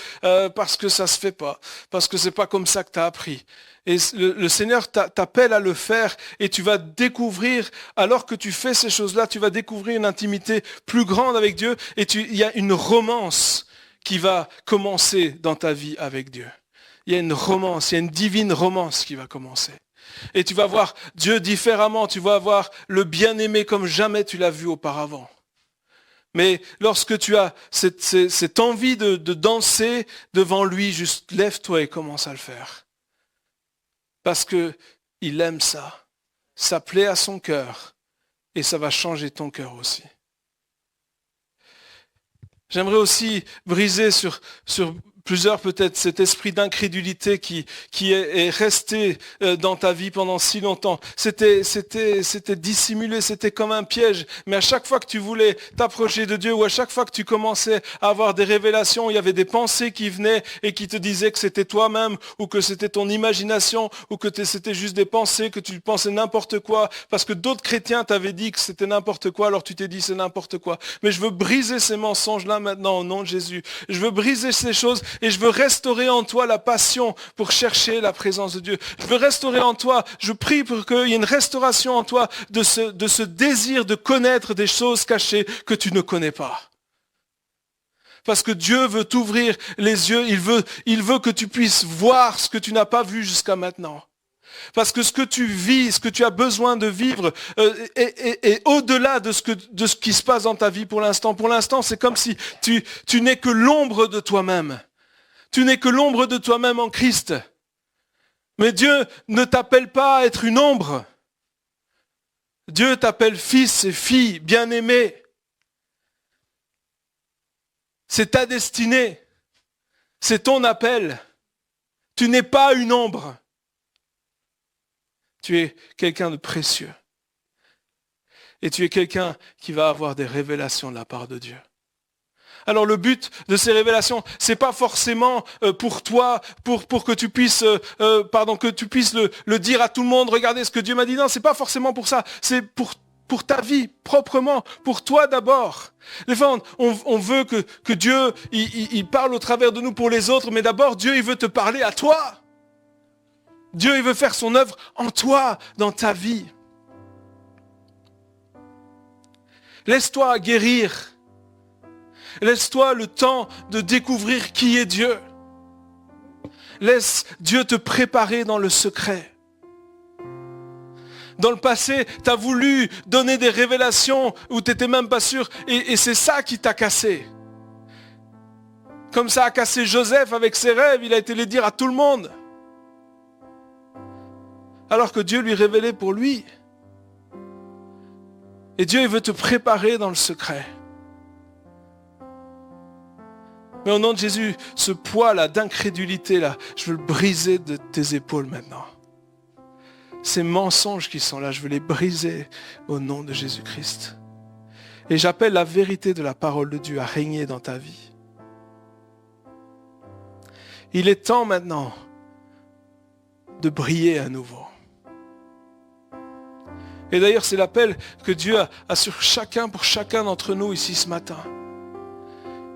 ça se fait pas, parce que c'est pas comme ça que tu as appris. Et le Seigneur t'appelle à le faire et tu vas découvrir, alors que tu fais ces choses-là, tu vas découvrir une intimité plus grande avec Dieu et il y a une romance qui va commencer dans ta vie avec Dieu. Il y a une romance, il y a une divine romance qui va commencer. Et tu vas voir Dieu différemment, tu vas voir le bien-aimé comme jamais tu l'as vu auparavant. Mais lorsque tu as cette envie de danser devant lui, juste lève-toi et commence à le faire. Parce qu'il aime ça. Ça plaît à son cœur. Et ça va changer ton cœur aussi. J'aimerais aussi briser sur plusieurs peut-être cet esprit d'incrédulité qui est resté dans ta vie pendant si longtemps. C'était dissimulé, c'était comme un piège. Mais à chaque fois que tu voulais t'approcher de Dieu ou à chaque fois que tu commençais à avoir des révélations, il y avait des pensées qui venaient et qui te disaient que c'était toi-même ou que c'était ton imagination ou que c'était juste des pensées, que tu pensais n'importe quoi parce que d'autres chrétiens t'avaient dit que c'était n'importe quoi, alors tu t'es dit c'est n'importe quoi. Mais je veux briser ces mensonges-là maintenant au nom de Jésus. Je veux briser ces choses et je veux restaurer en toi la passion pour chercher la présence de Dieu. Je veux restaurer en toi, je prie pour qu'il y ait une restauration en toi de ce désir de connaître des choses cachées que tu ne connais pas. Parce que Dieu veut t'ouvrir les yeux, il veut que tu puisses voir ce que tu n'as pas vu jusqu'à maintenant. Parce que ce que tu vis, ce que tu as besoin de vivre est au-delà de ce qui se passe dans ta vie pour l'instant. Pour l'instant, c'est comme si tu n'es que l'ombre de toi-même. Tu n'es que l'ombre de toi-même en Christ. Mais Dieu ne t'appelle pas à être une ombre. Dieu t'appelle fils et fille bien-aimés. C'est ta destinée. C'est ton appel. Tu n'es pas une ombre. Tu es quelqu'un de précieux. Et tu es quelqu'un qui va avoir des révélations de la part de Dieu. Alors le but de ces révélations, c'est pas forcément pour toi, pour que tu puisses, le dire à tout le monde, regardez ce que Dieu m'a dit. Non, c'est pas forcément pour ça. C'est pour ta vie, proprement, pour toi d'abord. Des fois, on veut que Dieu, il parle au travers de nous pour les autres, mais d'abord, Dieu, il veut te parler à toi. Dieu, il veut faire son œuvre en toi, dans ta vie. Laisse-toi guérir. Laisse-toi le temps de découvrir qui est Dieu. Laisse Dieu te préparer dans le secret. Dans le passé, tu as voulu donner des révélations où tu n'étais même pas sûr. Et c'est ça qui t'a cassé. Comme ça a cassé Joseph avec ses rêves, il a été les dire à tout le monde. Alors que Dieu lui révélait pour lui. Et Dieu, il veut te préparer dans le secret. Mais au nom de Jésus, ce poids-là, d'incrédulité-là, je veux le briser de tes épaules maintenant. Ces mensonges qui sont là, je veux les briser au nom de Jésus-Christ. Et j'appelle la vérité de la parole de Dieu à régner dans ta vie. Il est temps maintenant de briller à nouveau. Et d'ailleurs, c'est l'appel que Dieu a sur chacun, pour chacun d'entre nous ici ce matin.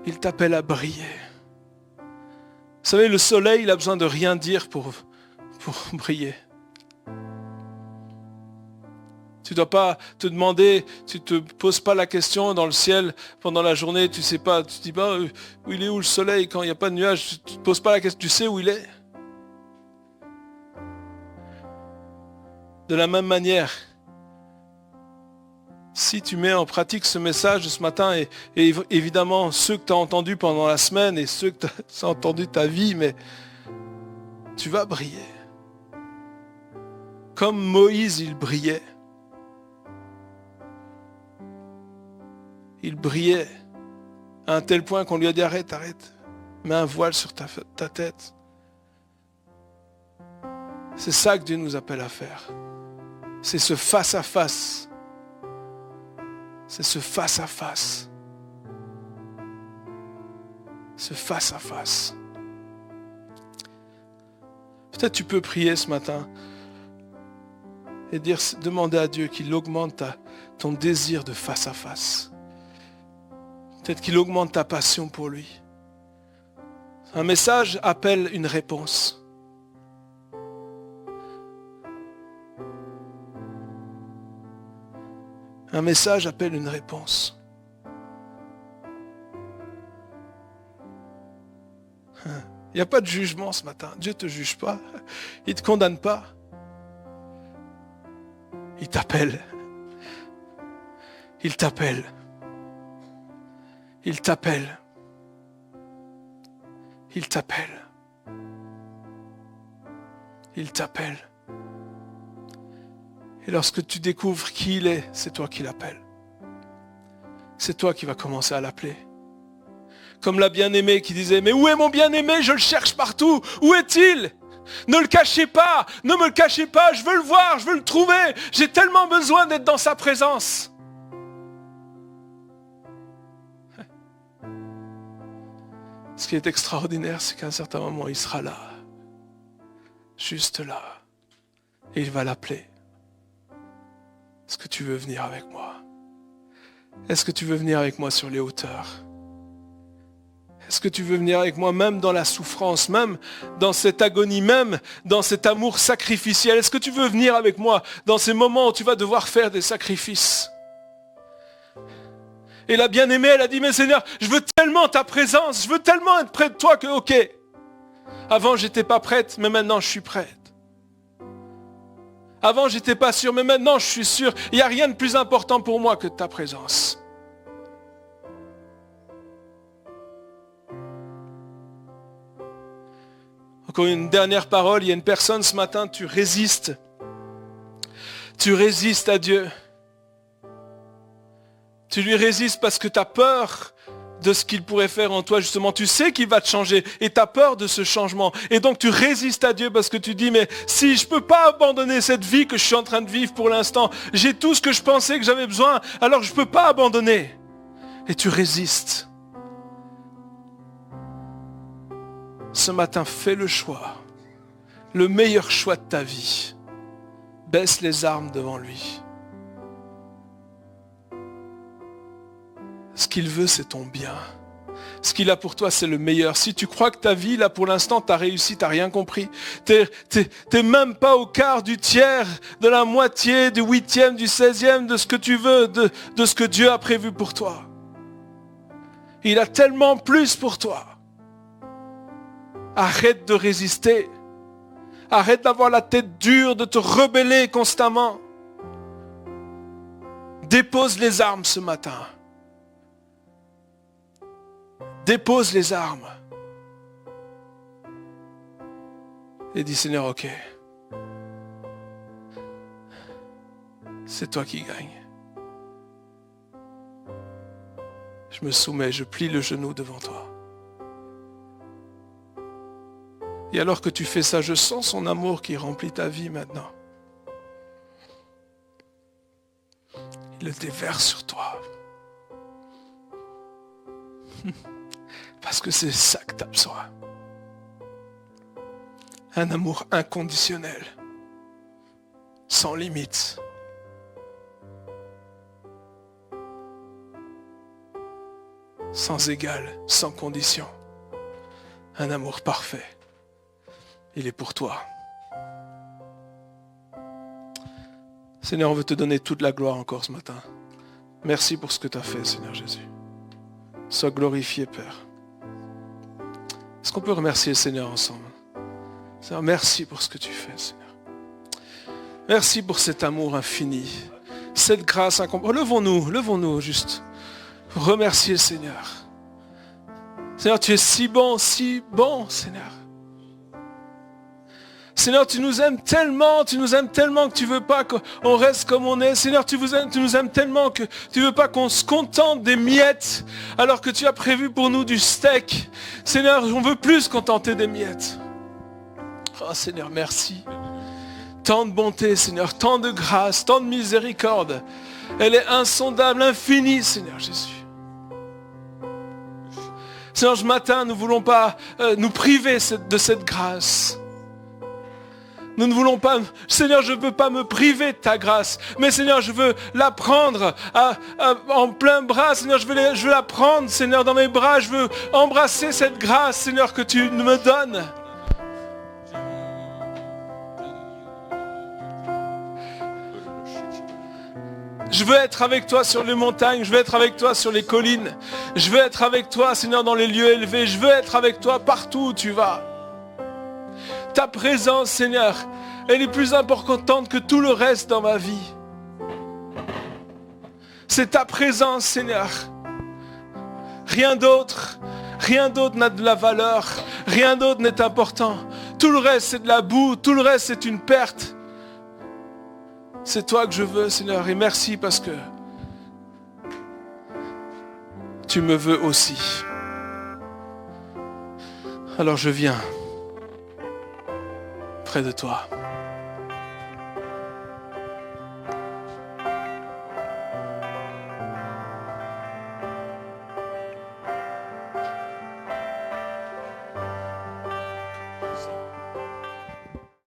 Il t'appelle à briller. Vous savez, le soleil, il a besoin de rien dire pour pour briller. Tu ne dois pas te demander, tu ne te poses pas la question dans le ciel pendant la journée, tu sais pas, tu te dis pas où il est où le soleil quand il n'y a pas de nuages, tu ne te poses pas la question, tu sais où il est. De la même manière, si tu mets en pratique ce message de ce matin, et évidemment ceux que tu as entendus pendant la semaine et ceux que tu as entendus ta vie, mais tu vas briller. Comme Moïse, il brillait. Il brillait à un tel point qu'on lui a dit arrête, mets un voile sur ta tête. C'est ça que Dieu nous appelle à faire. C'est ce face à face. C'est ce face à face. Ce face à face. Peut-être tu peux prier ce matin et demander à Dieu qu'il augmente ton désir de face à face. Peut-être qu'il augmente ta passion pour lui. Un message appelle une réponse. Un message appelle une réponse. Il n'y a pas de jugement ce matin. Dieu ne te juge pas. Il ne te condamne pas. Il t'appelle. Il t'appelle. Il t'appelle. Il t'appelle. Il t'appelle. Et lorsque tu découvres qui il est, c'est toi qui l'appelles. C'est toi qui vas commencer à l'appeler. Comme la bien-aimée qui disait, mais où est mon bien-aimé? Je le cherche partout. Où est-il? Ne le cachez pas. Ne me le cachez pas. Je veux le voir. Je veux le trouver. J'ai tellement besoin d'être dans sa présence. Ce qui est extraordinaire, c'est qu'à un certain moment, il sera là. Juste là. Et il va l'appeler. Est-ce que tu veux venir avec moi? Est-ce que tu veux venir avec moi sur les hauteurs? Est-ce que tu veux venir avec moi même dans la souffrance, même dans cette agonie, même dans cet amour sacrificiel? Est-ce que tu veux venir avec moi dans ces moments où tu vas devoir faire des sacrifices? Et la bien-aimée, elle a dit, mais Seigneur, je veux tellement ta présence, je veux tellement être près de toi que, ok, avant j'étais pas prête, mais maintenant je suis prête. Avant j'étais pas sûr, mais maintenant je suis sûr. Il n'y a rien de plus important pour moi que ta présence. Encore une dernière parole, il y a une personne ce matin, tu résistes. Tu résistes à Dieu. Tu lui résistes parce que tu as peur de ce qu'il pourrait faire en toi, justement. Tu sais qu'il va te changer et tu as peur de ce changement. Et donc tu résistes à Dieu parce que tu dis, mais si je ne peux pas abandonner cette vie que je suis en train de vivre pour l'instant, j'ai tout ce que je pensais que j'avais besoin, alors je ne peux pas abandonner. Et tu résistes. Ce matin, fais le choix, le meilleur choix de ta vie. Baisse les armes devant lui. Ce qu'il veut, c'est ton bien. Ce qu'il a pour toi, c'est le meilleur. Si tu crois que ta vie, là, pour l'instant, t'as réussi, t'as rien compris. T'es même pas au quart du tiers, de la moitié, du 8e, du 16e, de ce que tu veux, de ce que Dieu a prévu pour toi. Il a tellement plus pour toi. Arrête de résister. Arrête d'avoir la tête dure, de te rebeller constamment. Dépose les armes ce matin. Dépose les armes. Et dis, Seigneur, ok. C'est toi qui gagne. Je me soumets, je plie le genou devant toi. Et alors que tu fais ça, je sens son amour qui remplit ta vie maintenant. Il le déverse sur toi. Parce que c'est ça que tu as besoin. Un amour inconditionnel, sans limite. Sans égal, sans condition. Un amour parfait. Il est pour toi. Seigneur, on veut te donner toute la gloire encore ce matin. Merci pour ce que tu as fait, Seigneur Jésus. Sois glorifié, Père. Est-ce qu'on peut remercier le Seigneur ensemble? Seigneur, merci pour ce que tu fais, Seigneur. Merci pour cet amour infini, cette grâce incomparable. Levons-nous juste. Remercier le Seigneur. Seigneur, tu es si bon, Seigneur. Seigneur, tu nous aimes tellement que tu ne veux pas qu'on reste comme on est. Seigneur, tu nous aimes tellement que tu ne veux pas qu'on se contente des miettes alors que tu as prévu pour nous du steak. Seigneur, on veut plus se contenter des miettes. Oh Seigneur, merci. Tant de bonté, Seigneur, tant de grâce, tant de miséricorde. Elle est insondable, infinie, Seigneur Jésus. Seigneur, ce matin, nous ne voulons pas nous priver de cette grâce. Nous ne voulons pas, Seigneur, je ne veux pas me priver de ta grâce, mais Seigneur, je veux la prendre en plein bras, Seigneur, je veux la prendre, Seigneur, dans mes bras, je veux embrasser cette grâce, Seigneur, que tu me donnes. Je veux être avec toi sur les montagnes, je veux être avec toi sur les collines, je veux être avec toi, Seigneur, dans les lieux élevés, je veux être avec toi partout où tu vas. Ta présence, Seigneur, elle est plus importante que tout le reste dans ma vie. C'est ta présence, Seigneur. Rien d'autre n'a de la valeur, rien d'autre n'est important. Tout le reste, c'est de la boue, tout le reste, c'est une perte. C'est toi que je veux, Seigneur, et merci parce que tu me veux aussi. Alors je viens près de toi.